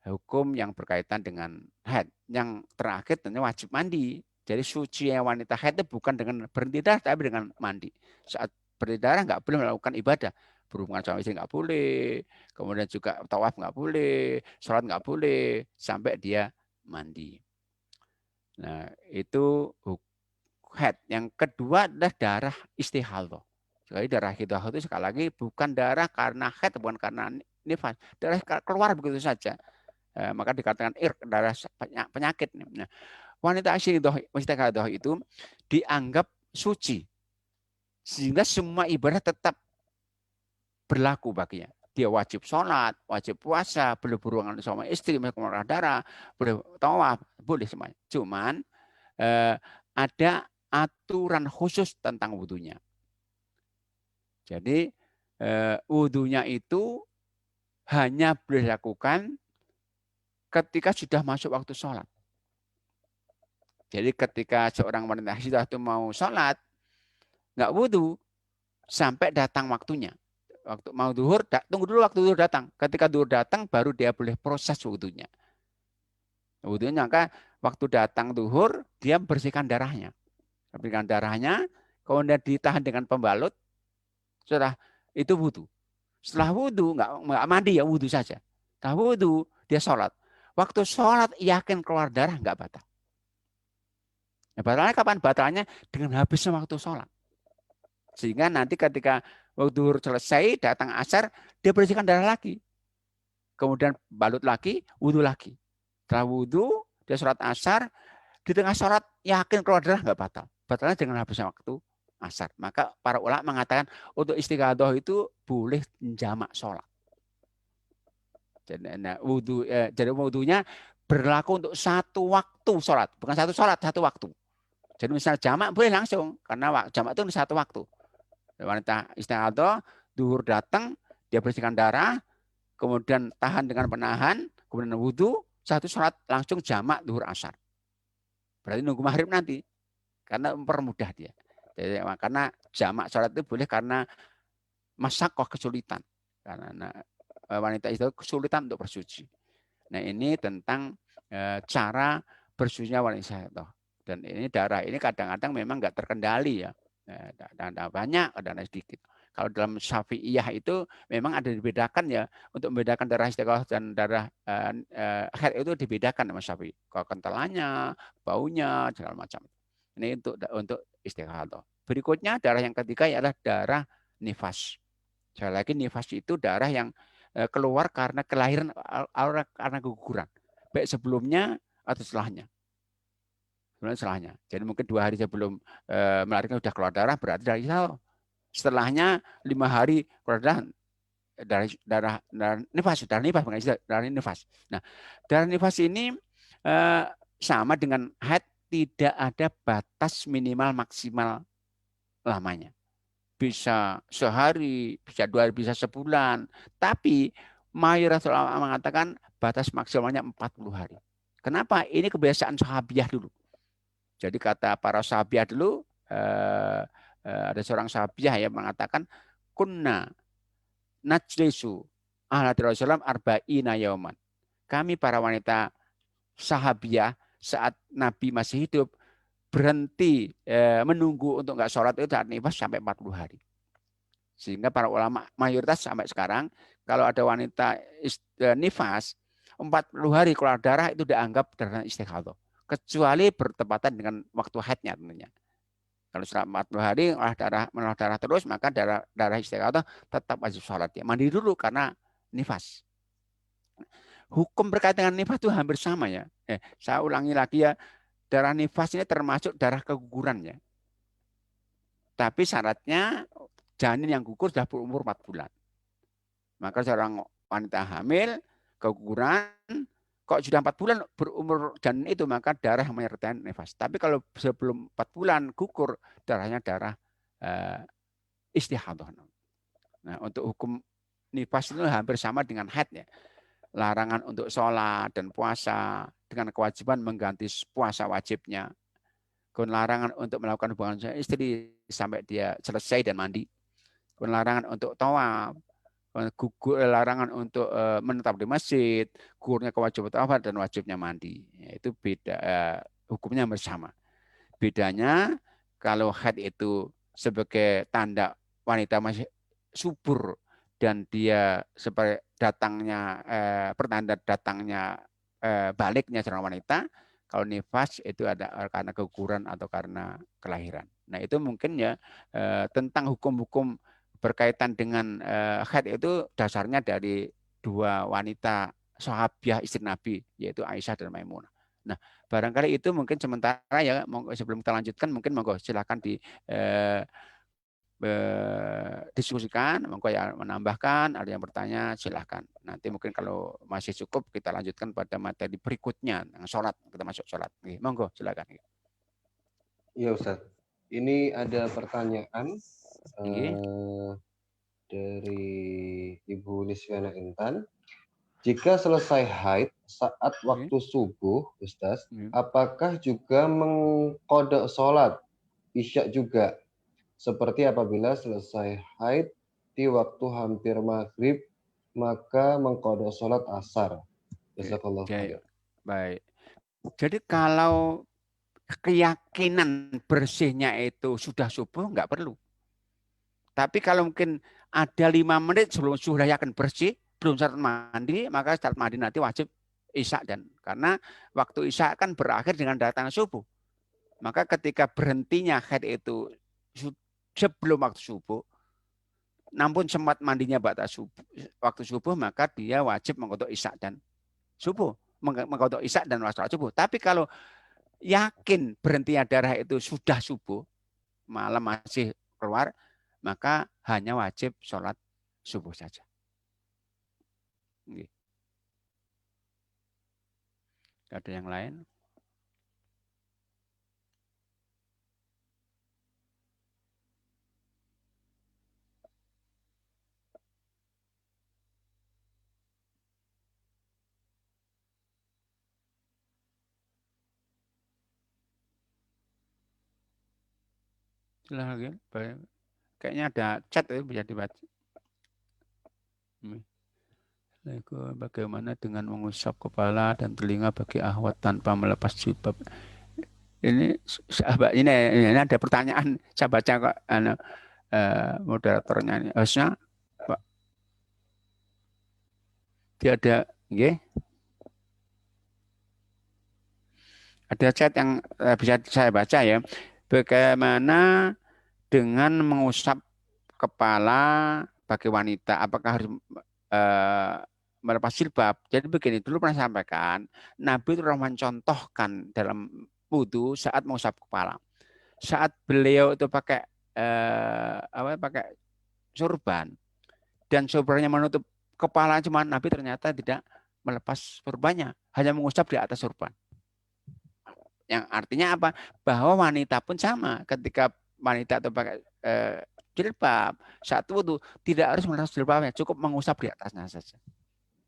hukum yang berkaitan dengan haid. Yang terakhir tentunya wajib mandi. Jadi suci wanita haid itu bukan dengan berhenti darah, tapi dengan mandi. Saat berhenti darah nggak boleh melakukan ibadah. Berhubungan suami istri nggak boleh. Kemudian juga tawaf nggak boleh. Sholat nggak boleh. Sampai dia mandi. Nah, itu haid. Yang kedua adalah darah istihadah. Jadi darah istihadah itu sekali lagi bukan darah karena haid, bukan karena nifas. Darah keluar begitu saja. Maka dikatakan darah penyakit. Nah, wanita istihadah itu dianggap suci. Sehingga semua ibadah tetap berlaku baginya. Dia wajib sholat, wajib puasa, boleh berhubungan sama istri, mengeluarkan darah, boleh tawaf, boleh semuanya. Cuman ada aturan khusus tentang wudhunya. Jadi wudhunya itu hanya boleh dilakukan ketika sudah masuk waktu sholat. Jadi ketika seorang wanita sudah itu mau sholat, nggak wudhu sampai datang waktunya. Waktu mau duhur, tunggu dulu waktu duhur datang. Ketika duhur datang, baru dia boleh proses wudhunya. Wudhunya, maka waktu datang duhur, dia bersihkan darahnya. Bersihkan darahnya, kemudian ditahan dengan pembalut, setelah itu wudhu. Setelah wudhu, nggak mandi ya, wudhu saja. Setelah wudhu, dia sholat. Waktu sholat, yakin keluar darah, nggak batal. Nah, batalnya kapan? Batalnya dengan habisnya waktu sholat. Sehingga nanti ketika waktu duhur selesai, datang asar, dia bersihkan darah lagi. Kemudian balut lagi, wudhu lagi. Setelah wudhu, dia sholat asar, di tengah sholat yakin keluar darah nggak batal. Batalnya dengan habisnya waktu asar. Maka para ulama mengatakan untuk istighadah itu boleh jamak sholat. Jadi wudhunya berlaku untuk satu waktu sholat. Bukan satu sholat, satu waktu. Jadi misalnya jamak boleh langsung. Karena jamak itu satu waktu. Wanita istighadah, duhur datang, dia bersihkan darah, kemudian tahan dengan penahan, kemudian wudhu, satu sholat langsung jamak duhur asar. Berarti nunggu maghrib nanti. Karena mempermudah dia. Jadi, karena jamak sholat itu boleh karena masyakoh kesulitan. Karena wanita itu kesulitan untuk bersuci. Nah ini tentang cara bersucinya wanita itu. Dan ini darah ini kadang-kadang memang nggak terkendali ya. Darah banyak, darah sedikit. Kalau dalam Syafi'iyah itu memang ada dibedakan ya. Untuk membedakan darah istiqolah dan darah haid itu dibedakan sama Syafi'i. Kalau kentalannya, baunya, segala macam. Ini untuk istiqolah. Berikutnya darah yang ketiga adalah darah nifas. Sekali lagi nifas itu darah yang keluar karena kelahiran karena keguguran. Baik sebelumnya atau setelahnya. Setelahnya. Jadi mungkin 2 hari sebelum melahirkan sudah keluar darah, berarti dari itu. Setelahnya 5 hari keluar darah nifas, bukan darah nifas. Nah, darah nifas ini sama dengan haid, tidak ada batas minimal maksimal lamanya. Bisa sehari, bisa 2 hari, bisa sebulan. Tapi mayoritas ulama mengatakan batas maksimalnya 40 hari. Kenapa? Ini kebiasaan sahabiah dulu. Jadi kata para sahabiah dulu, ada seorang sahabiah yang mengatakan, kunna najlisu ala Rasulullah arba'ina yauman. Kami para wanita sahabiah saat Nabi masih hidup, berhenti menunggu untuk nggak sholat itu saat nifas sampai 40 hari. Sehingga para ulama mayoritas sampai sekarang, kalau ada wanita nifas, 40 hari keluar darah itu dianggap darah istighadah. Kecuali bertepatan dengan waktu haidnya tentunya. Kalau selama 40 hari mengolah darah terus, maka darah istighadah tetap wajib sholat. Ya. Mandi dulu karena nifas. Hukum berkaitan dengan nifas itu hampir sama ya. Saya ulangi lagi ya, darah nifas ini termasuk darah keguguran ya. Tapi syaratnya janin yang gugur sudah berumur 4 bulan. Maka seorang wanita hamil, keguguran, kok sudah 4 bulan berumur janin itu, maka darah menyertai nifas. Tapi kalau sebelum 4 bulan gugur, darahnya darah istihadhah. Nah, untuk hukum nifas itu hampir sama dengan haid ya. Larangan untuk sholat dan puasa dengan kewajiban mengganti puasa wajibnya. Kemudian larangan untuk melakukan hubungan suami istri sampai dia selesai dan mandi. Kemudian larangan untuk tawaf. Larangan untuk menetap di masjid, gugurnya kewajiban tawaf dan wajibnya mandi. Itu beda, hukumnya bersama. Bedanya kalau haid itu sebagai tanda wanita masih subur dan dia sebagai datangnya pertanda datangnya baliknya seorang wanita. Kalau nifas itu ada karena keguguran atau karena kelahiran. Nah itu mungkin ya tentang hukum-hukum berkaitan dengan haid itu dasarnya dari 2 wanita sahabiah istri Nabi, yaitu Aisyah dan Maimunah. Nah, barangkali itu mungkin sementara ya, sebelum kita lanjutkan mungkin monggo silakan diskusikan, monggo yang menambahkan, ada yang bertanya silakan. Nanti mungkin kalau masih cukup kita lanjutkan pada materi berikutnya, sholat, kita masuk sholat. Monggo silakan. Iya Ustaz. Ini ada pertanyaan Nggih. dari Ibu Niswiana Intan. Jika selesai haid saat waktu subuh, Ustaz, Nggih. apakah juga mengkodok sholat isya juga? Seperti apabila selesai haid di waktu hampir maghrib, maka mengkodok sholat asar. Jazakallah khair. Baik. Jadi kalau keyakinan bersihnya itu sudah subuh, nggak perlu. Tapi kalau mungkin ada 5 menit sebelum sudah yakin bersih, belum start mandi, maka start mandi nanti wajib isya dan karena waktu isya kan berakhir dengan datang subuh. Maka ketika berhentinya haid itu sebelum waktu subuh, namun sempat mandinya batas subuh, waktu subuh, maka dia wajib mengkodok isya dan subuh, mengkodok isya dan sholat subuh. Tapi kalau yakin berhentinya darah itu sudah subuh, malam masih keluar, maka hanya wajib sholat subuh saja. Ada yang lain? Silahkan. Kayaknya ada chat itu bisa dibaca. Bagaimana dengan mengusap kepala dan telinga bagi ahwat tanpa melepas jilbab? Ini sahabat ini ada pertanyaan, saya baca kok moderatornya ini. Harusnya Pak dia ada ada chat yang bisa saya baca ya. Bagaimana dengan mengusap kepala bagi wanita? Apakah harus melepas jilbab? Jadi begini, dulu pernah sampaikan, Nabi itu pernah mencontohkan dalam wudhu saat mengusap kepala. Saat beliau itu pakai pakai sorban dan sorbannya menutup kepala, cuma Nabi ternyata tidak melepas sorbannya, hanya mengusap di atas sorban. Yang artinya apa? Bahwa wanita pun sama, ketika wanita itu pakai jilbab saat wudhu tidak harus melepas jilbabnya, cukup mengusap di atasnya saja.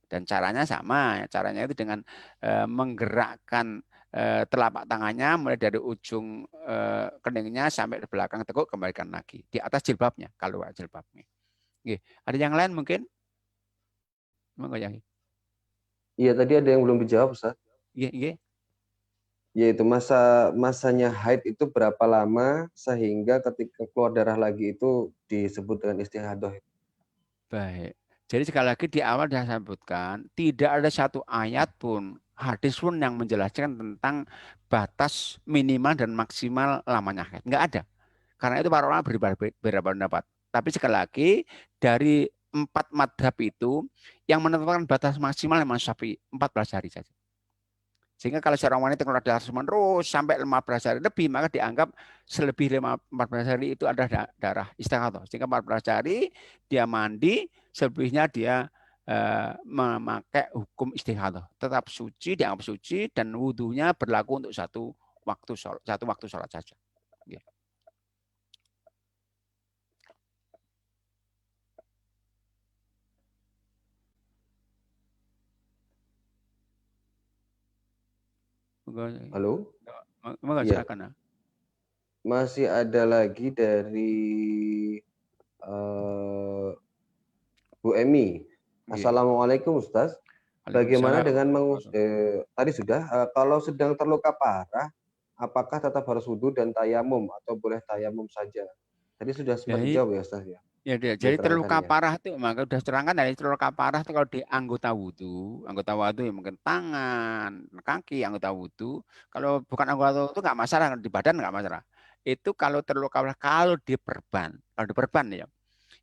Dan caranya sama, caranya itu dengan menggerakkan telapak tangannya mulai dari ujung keningnya sampai ke belakang teguk, kembalikan lagi di atas jilbabnya kalau jilbabnya. Oke. Ada yang lain mungkin? Iya, tadi ada yang belum dijawab, Ustaz. Iya. Yaitu masanya haid itu berapa lama sehingga ketika keluar darah lagi itu disebut dengan istihadah. Baik. Jadi sekali lagi di awal saya sebutkan, tidak ada satu ayat pun, hadis pun yang menjelaskan tentang batas minimal dan maksimal lamanya haid. Enggak ada. Karena itu para ulama berbeda pendapat. Tapi sekali lagi, dari 4 madhab itu, yang menetapkan batas maksimal Imam Syafi'i 14 hari saja. Sehingga kalau seorang wanita keluar darah terus sampai 15 hari lebih, maka dianggap selebih 14 hari itu adalah darah istihadah. Sehingga 14 hari dia mandi, selebihnya dia memakai hukum istihadah. Tetap suci, dianggap suci, dan wudhunya berlaku untuk satu waktu sholat saja. Ya. Halo? Silakan. Masih ada lagi dari Bu Emi. Assalamualaikum Ustaz. Bagaimana dengan tadi sudah kalau sedang terluka parah, apakah tetap harus wudhu dan tayamum atau boleh tayamum saja? Tadi sudah sempat dijawab ya Ustaz ya. Ya, jadi terluka parah itu maka sudah terangkan dari terluka parah itu kalau di anggota wudhu ya mungkin tangan, kaki, anggota wudhu. Kalau bukan anggota wudhu nggak masalah, di badan nggak masalah. Itu kalau terluka parah, kalau di perban ya,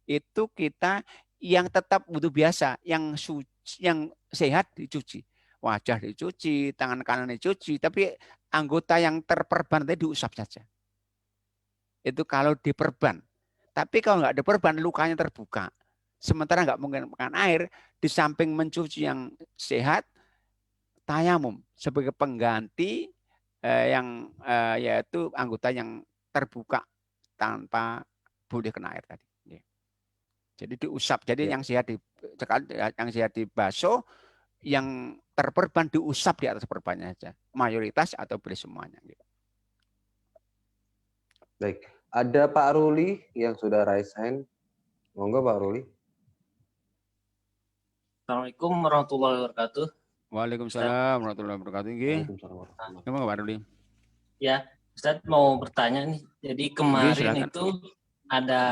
itu kita yang tetap wudhu biasa, yang suci, yang sehat dicuci, wajah dicuci, tangan kanan dicuci, tapi anggota yang terperban tadi diusap saja. Itu kalau diperban. Tapi kalau nggak diperban, lukanya terbuka. Sementara nggak mungkin makan air, di samping mencuci yang sehat, tayamum sebagai pengganti yaitu anggota yang terbuka tanpa boleh kena air tadi. Jadi diusap. Jadi yang sehat dibasuh, yang terperban diusap di atas perbannya saja. Mayoritas atau boleh semuanya. Baik. Ada Pak Ruli yang sudah raise hand. Monggo Pak Ruli. Assalamualaikum warahmatullahi wabarakatuh. Waalaikumsalam warahmatullahi wabarakatuh. Gimana Pak Ruli? Ya, Ustaz mau bertanya nih. Jadi kemarin silakan. itu ada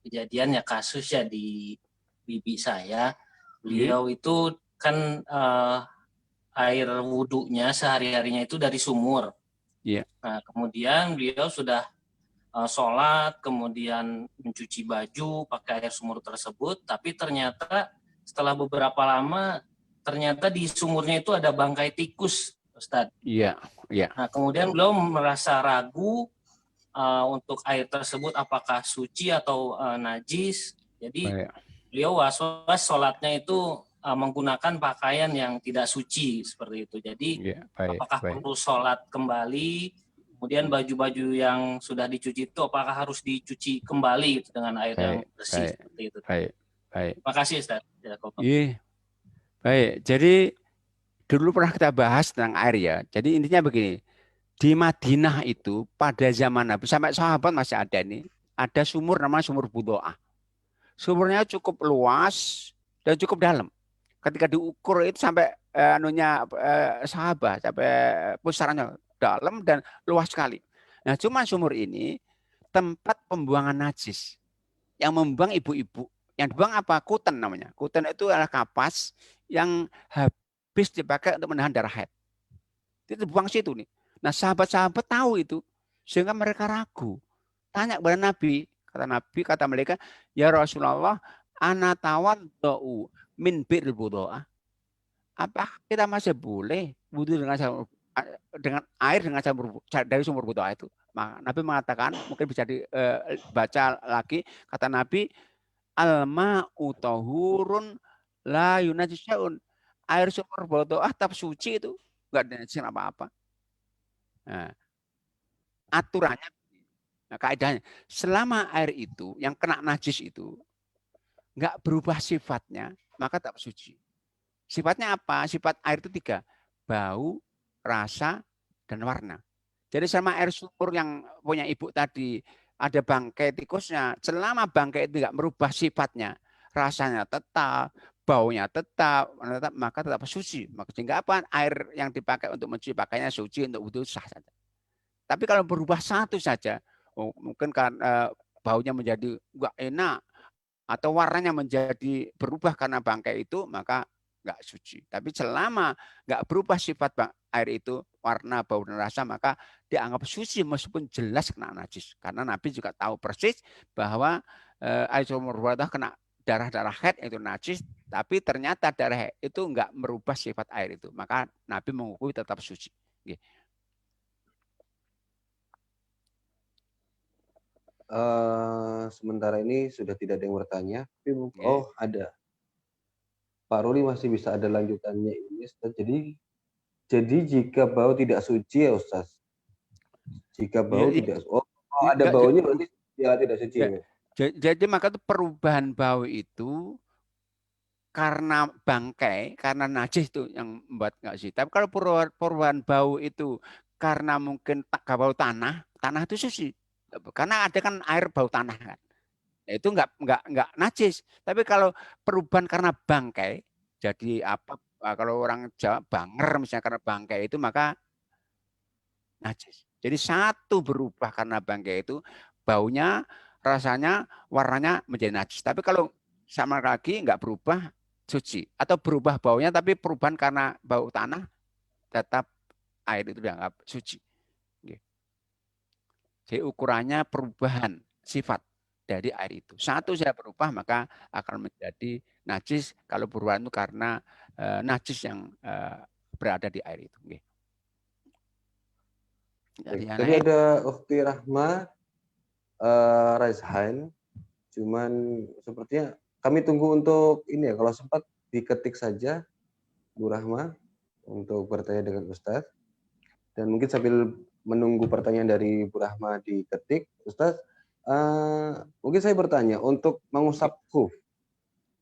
kejadian ya, kasus ya di bibi saya. Beliau itu kan air wudhunya sehari-harinya itu dari sumur. Iya. Nah, kemudian beliau sudah sholat, kemudian mencuci baju pakai air sumur tersebut, tapi ternyata setelah beberapa lama ternyata di sumurnya itu ada bangkai tikus, Ustadz. Iya, iya. Nah, kemudian beliau merasa ragu untuk air tersebut apakah suci atau najis. Jadi beliau was-was sholatnya itu menggunakan pakaian yang tidak suci seperti itu. Jadi apakah perlu sholat kembali? Kemudian baju-baju yang sudah dicuci itu apakah harus dicuci kembali dengan air yang bersih seperti itu? Baik. Terima kasih, Ustaz. Iya. Baik. Jadi dulu pernah kita bahas tentang air ya. Jadi intinya begini. Di Madinah itu pada zaman Nabi sampai sahabat masih ada nih. Ada sumur namanya sumur Budoah. Sumurnya cukup luas dan cukup dalam. Ketika diukur itu sampai sahabat sampai pusarannya dalam dan luas sekali. Nah, cuma sumur ini tempat pembuangan najis. Yang membuang ibu-ibu. Yang dibuang apa? Kuten namanya. Kuten itu adalah kapas yang habis dipakai untuk menahan darah haid. Itu dibuang situ nih. Nah, sahabat-sahabat tahu itu. Sehingga mereka ragu. Tanya kepada Nabi. Kata mereka, ya Rasulullah, ana tawaddu min birril budoah. Apa kita masih boleh wudu dengan air dari sumur budoah itu? Maka Nabi mengatakan, mungkin bisa dibaca lagi, kata Nabi, al-ma'u tahurun la yunajjis syai'un. Air sumur budoah tetap suci itu, enggak ada najis apa-apa. Nah, aturannya, nah, kaidahnya, selama air itu yang kena najis itu enggak berubah sifatnya, maka tetap suci. Sifatnya apa? Sifat air itu 3. Bau, rasa, dan warna. Jadi sama air sumur yang punya ibu tadi, ada bangkai tikusnya. Selama bangkai itu tidak merubah sifatnya, rasanya tetap, baunya tetap, maka tetap suci. Maka sehingga apa? Air yang dipakai untuk mencuci pakaiannya suci, untuk wudhu sah saja. Tapi kalau berubah satu saja, mungkin kan baunya menjadi enggak enak, atau warnanya menjadi berubah karena bangkai itu, maka enggak suci. Tapi selama enggak berubah sifat air itu, warna, bau, dan rasa, maka dianggap suci meskipun jelas kena najis. Karena Nabi juga tahu persis bahwa air sumur budoah kena darah-darah haid itu najis, tapi ternyata darah haid itu enggak merubah sifat air itu. Maka Nabi menghukumi tetap suci. Sementara ini sudah tidak ada yang bertanya. Oh, ada. Pak Ruli masih bisa ada lanjutannya ini, Ustaz. Jadi jika bau tidak suci ya, Ustaz. Jika bau tidak, ada baunya berarti ya tidak suci. Jadi maka itu perubahan bau itu karena bangkai, karena najis itu yang membuat enggak suci. Tapi kalau perubahan bau itu karena mungkin bau tanah itu suci. Karena ada kan air bau tanah kan. Itu enggak najis. Tapi kalau perubahan karena bangkai, jadi apa? Kalau orang Jawa banger misalnya karena bangkai itu, maka najis. Jadi satu berubah karena bangkai itu, baunya, rasanya, warnanya menjadi najis. Tapi kalau sama lagi enggak berubah, suci. Atau berubah baunya tapi perubahan karena bau tanah, tetap air itu dianggap suci. Jadi ukurannya perubahan sifat dari air itu. Satu saya berubah maka akan menjadi najis. Kalau perubahan itu karena najis yang berada di air itu. Tadi ada Ukhti Rahma raise hand. Cuman sepertinya kami tunggu untuk ini ya, kalau sempat diketik saja Bu Rahma untuk bertanya dengan Ustadz. Dan mungkin sambil menunggu pertanyaan dari Bu Rahma diketik, Ustaz, mungkin saya bertanya untuk mengusap khuf.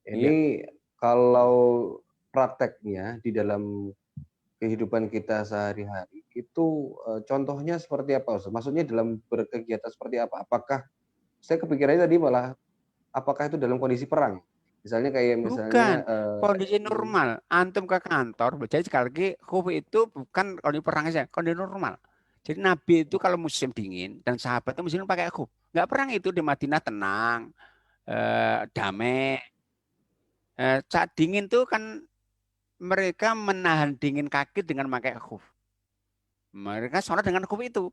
Ini kalau prakteknya di dalam kehidupan kita sehari-hari itu contohnya seperti apa, Ustaz? Maksudnya dalam berkegiatan seperti apa? Apakah saya kepikirannya tadi malah apakah itu dalam kondisi perang? Misalnya kayak Bukan, kondisi hmm, normal. Antum ke kantor, jadi sekali lagi khuf itu bukan kondisi perang saja, kondisi normal. Jadi Nabi itu kalau musim dingin dan sahabat itu musim pakai khuf. Nggak perang itu di Madinah tenang, damai. Saat dingin tuh kan mereka menahan dingin kaki dengan pakai khuf. Mereka sholat dengan khuf itu.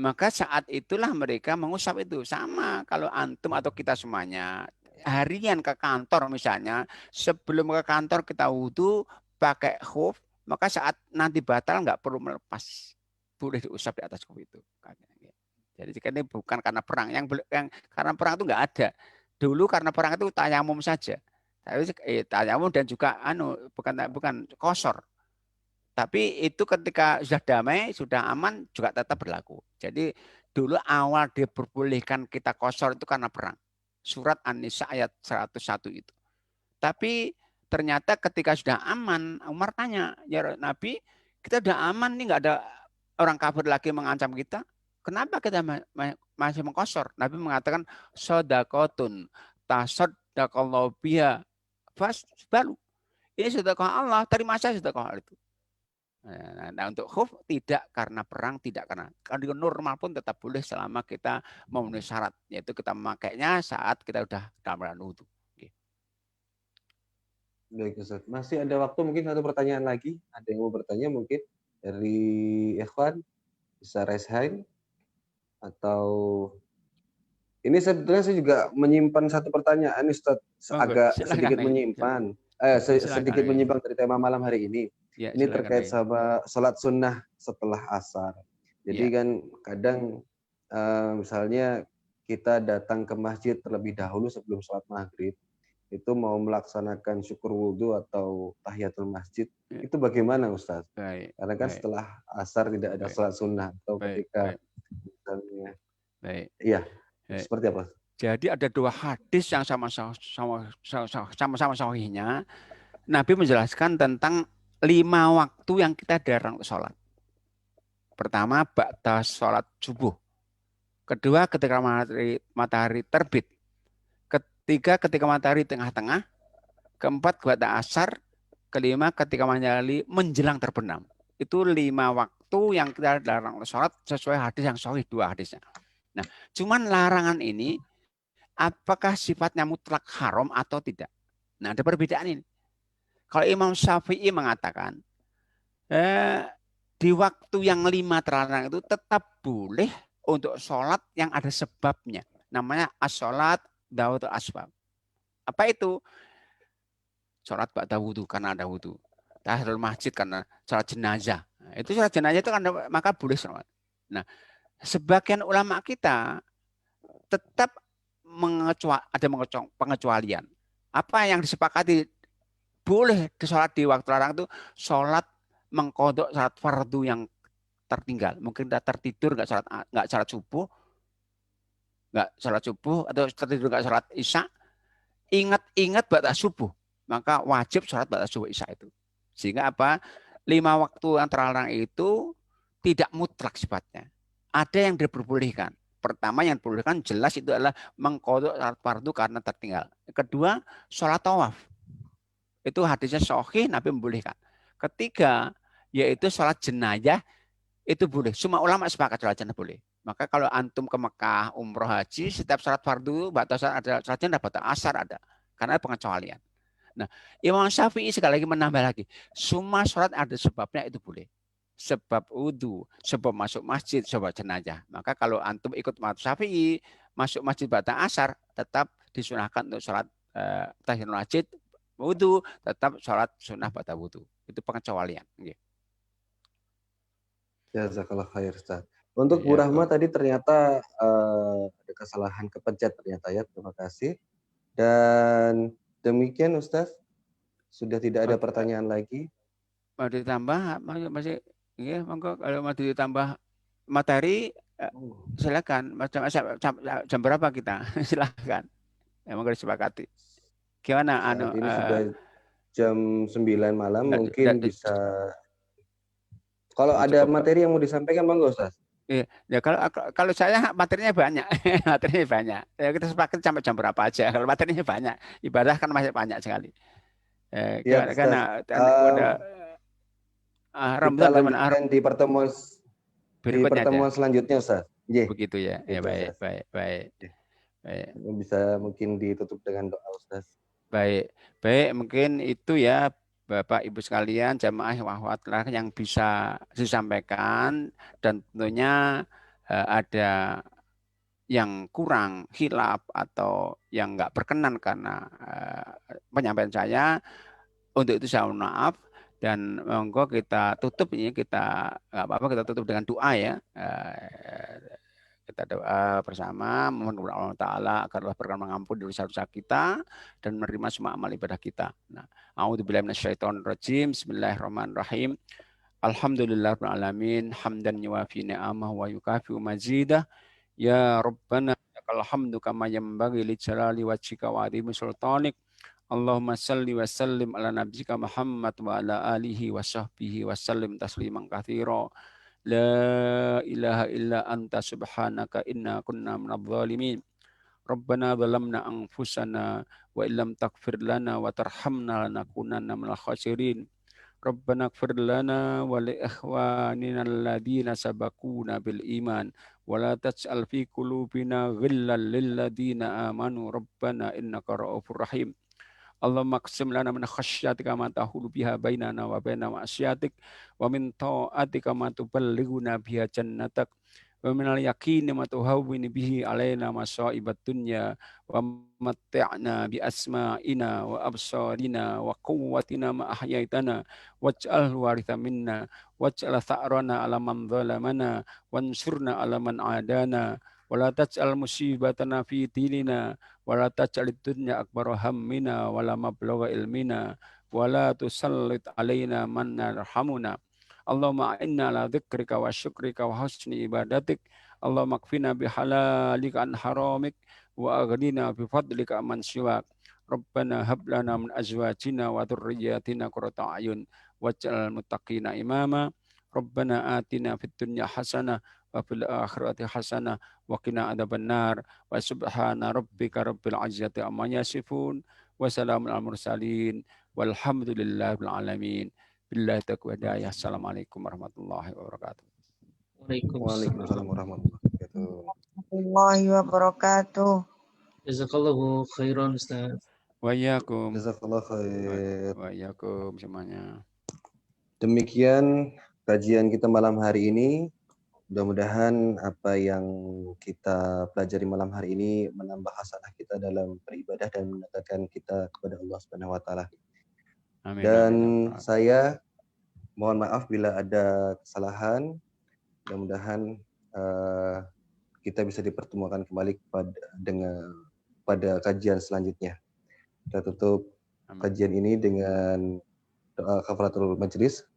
Maka saat itulah mereka mengusap itu. Sama kalau antum atau kita semuanya. Harian ke kantor misalnya. Sebelum ke kantor kita wudhu pakai khuf. Maka saat nanti batal nggak perlu melepas. Boleh diusap di atas khuf itu. Jadi ini bukan karena perang. Yang karena perang itu nggak ada. Dulu karena perang itu tayamum saja. Tayamum dan juga bukan kosor. Tapi itu ketika sudah damai, sudah aman, juga tetap berlaku. Jadi dulu awal diperbolehkan kita kosor itu karena perang. Surat An-Nisa ayat 101 itu. Tapi ternyata ketika sudah aman, Umar tanya, ya Nabi, kita sudah aman nih, nggak ada orang kafir lagi mengancam kita. Kenapa kita masih mengkosor? Nabi mengatakan, sodakotun, tasodakallahu biha, balu. Ini sedekah Allah, terima saja sedekah Allah itu. Nah, untuk khuf tidak karena perang, tidak karena normal pun tetap boleh selama kita memenuhi syarat, yaitu kita memakainya saat kita sudah dalam keadaan wudu. Baik Ustaz. Masih ada waktu mungkin satu pertanyaan lagi. Ada yang mau bertanya mungkin dari Ikhwan, bisa raise hand atau ini sebetulnya saya juga menyimpan satu pertanyaan Ustaz, agak sedikit menyimpan. Sedikit menyimpang dari tema malam hari ini. Ya, ini terkait sama sholat sunnah setelah asar. Jadi kan kadang misalnya kita datang ke masjid terlebih dahulu sebelum sholat maghrib, itu mau melaksanakan syukur wudhu atau tahiyatul masjid, itu bagaimana Ustaz? Karena kan setelah asar tidak ada sholat sunnah atau ketika misalnya, iya, seperti apa? Jadi ada dua hadis yang sama-sama sahihnya. Nabi menjelaskan tentang 5 waktu yang kita dilarang untuk sholat. Pertama, ba'da sholat subuh. Kedua, ketika matahari terbit. Ketiga, ketika matahari tengah-tengah. Keempat, ba'da asar. Kelima, ketika matahari menjelang terbenam. Itu 5 waktu yang kita dilarang untuk sholat sesuai hadis yang sahih, 2 hadisnya. Nah, cuman larangan ini apakah sifatnya mutlak haram atau tidak? Nah, ada perbedaan ini. Kalau Imam Syafi'i mengatakan di waktu yang 5 terlarang itu tetap boleh untuk sholat yang ada sebabnya. Namanya as-sholat dawatul asbab. Apa itu? Sholat ba'da wudu karena ada wudu. Tahiyatul masjid karena sholat jenazah. Nah, itu sholat jenazah itu kan maka boleh sholat. Nah, sebagian ulama kita tetap ada pengecualian. Apa yang disepakati boleh sholat di waktu larang itu sholat mengkodok sholat fardu yang tertinggal. Mungkin kita tertidur nggak sholat subuh, atau tertidur nggak sholat isya, ingat ba'da subuh, maka wajib sholat ba'da subuh isya itu. Sehingga apa? 5 waktu yang terlarang itu tidak mutlak sifatnya. Ada yang diperbolehkan. Pertama yang diperbolehkan jelas itu adalah mengkodok sholat fardu karena tertinggal. Kedua, sholat tawaf. Itu hadisnya sahih, Nabi membolehkan. Ketiga, yaitu sholat jenazah, itu boleh. Semua ulama sepakat sholat jenazah boleh. Maka kalau antum ke Mekah, umroh haji, setiap sholat fardu, batasan ada sholat jenazah, batas asar ada. Karena ada pengecualian. Nah, Imam Syafi'i sekali lagi menambah lagi. Semua sholat ada sebabnya, itu boleh. Sebab wudu, sebab masuk masjid, sebab jenazah. Maka kalau antum ikut Imam Syafi'i, masuk masjid batas asar, tetap disunahkan untuk sholat tahiyatul masjid, wudu, tetap sholat sunnah pada wudu. Itu pengecualian. Jazakallah khair Ustaz. Untuk Bu Rahma tadi ternyata ada kesalahan kepencet ternyata ya. Terima kasih. Dan demikian Ustaz. Sudah tidak ada pertanyaan lagi. Mau ditambah masih Ya, monggo kalau mau ditambah materi silakan. Jam berapa kita? Silakan. Ya, monggo disepakati. Gimana Saat ini sudah jam 9 malam, mungkin bisa. Kalau ada materi yang mau disampaikan, monggo Ustaz. Ya kalau saya materinya banyak, materinya banyak. Ya, kita sepakat sampai jam berapa aja. Kalau materinya banyak, ibadah kan masih banyak sekali. Ya, Karena kita lanjutkan di pertemuan berikutnya selanjutnya, Ustaz. Begitu ya. Ya, baik. Bisa mungkin ditutup dengan doa, Ustaz. Baik, mungkin itu ya Bapak Ibu sekalian, jamaah wahwat yang bisa disampaikan, dan tentunya ada yang kurang khilaf atau yang nggak berkenan karena penyampaian saya, untuk itu saya mohon maaf. Dan monggo kita tutup ini, kita nggak apa-apa, kita tutup dengan doa ya. Kita doa bersama, mohon kepada Allah Ta'ala agar Allah berkenan mengampuni dosa-dosa kita dan menerima semua amal ibadah kita. Nah, a'udzubillahi minasyaitonirrajim. Bismillahirrahmanirrahim. Alhamdulillahirabbil alamin, hamdan yuwafi ni'amahu wa yukafi mazidah. Ya Rabbana lakal hamdu kama yanbaghi li jalali wajhika wa 'azimi sultanik. Allahumma salli wa sallim ala nabiyyika Muhammad wa ala alihi wa sahbihi wa sallim tasliman katsira. La ilaha illa anta subhanaka inna kunna minadh dhalimin. Rabbana zalamna anfusana wa illam taghfir lana wa tarhamna lanakunanna minal khasirin. Rabbana ighfir lana wa li ikhwanina alladhina sabaquna bil iman wa la taj'al fi qulubina ghillan lil ladzina amanu rabbana innaka ra'ufur rahim. Allahumma qsim lana min khasyatika ma tahulu biha bainana wa baina ma'asyatik wa min ta'atika ma tuballighuna biha jannatak wa min al-yaqini ma tuhawwini bihi alaina masa'ibat dunya wa matti'na bi asma'ina wa absarina wa quwwatina ma ahyaitana waj'al waritha minna waj'al tha'rana ala man zalamana wansurna ala man adana wa la taj'al musibatana fi dinina wa la taj'al ad-dunya akbara hammina wa la mablagha ilmina wa la tusallit alaina man yarhamuna. Allahumma a'inna ala dzikrika wa syukrika wa husni ibadatik. Allahumma kfina bihalalika an haramik wa aghnina bi fadlika amman siwak. Rabbana hab lana min azwajina wa dhurriyyatina qurrata a'yun waj'al muttaqina imama. Rabbana atina fid dunya hasanah wa fil akhirati hasanah wa qina adzabannar. Wa subhana rabbika rabbil izzati amma yasifun wa salamun al mursalin walhamdulillahil alamin. Billahi taufiq wal hidayah. Assalamualaikum warahmatullahi wabarakatuh. Waalaikumsalam warahmatullahi wabarakatuh. Jazakallahu khairan Ustaz. Wa iyyakum. Jazakallahu khair. Wa iyyakum semuanya. Demikian kajian kita malam hari ini. Mudah-mudahan apa yang kita pelajari malam hari ini menambah hasanah kita dalam beribadah dan mendekatkan kita kepada Allah Subhanahu wa taala. Amin. Dan saya mohon maaf bila ada kesalahan. Mudah-mudahan kita bisa dipertemukan kembali pada kajian selanjutnya. Kita tutup kajian ini dengan doa kafaratul majelis.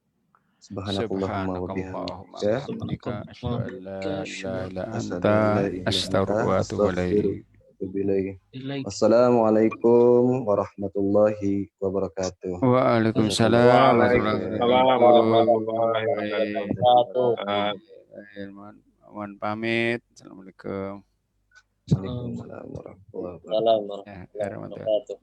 Subhanakallahumma wa bihamdika asyhadu an la ilaha illa anta astaghfiruka wa atubu ilaik. Wassalamualaikum warahmatullahi wabarakatuh. Waalaikumsalam warahmatullahi wabarakatuh. Mohon pamit. Assalamualaikum. Waalaikumsalam warahmatullahi wabarakatuh.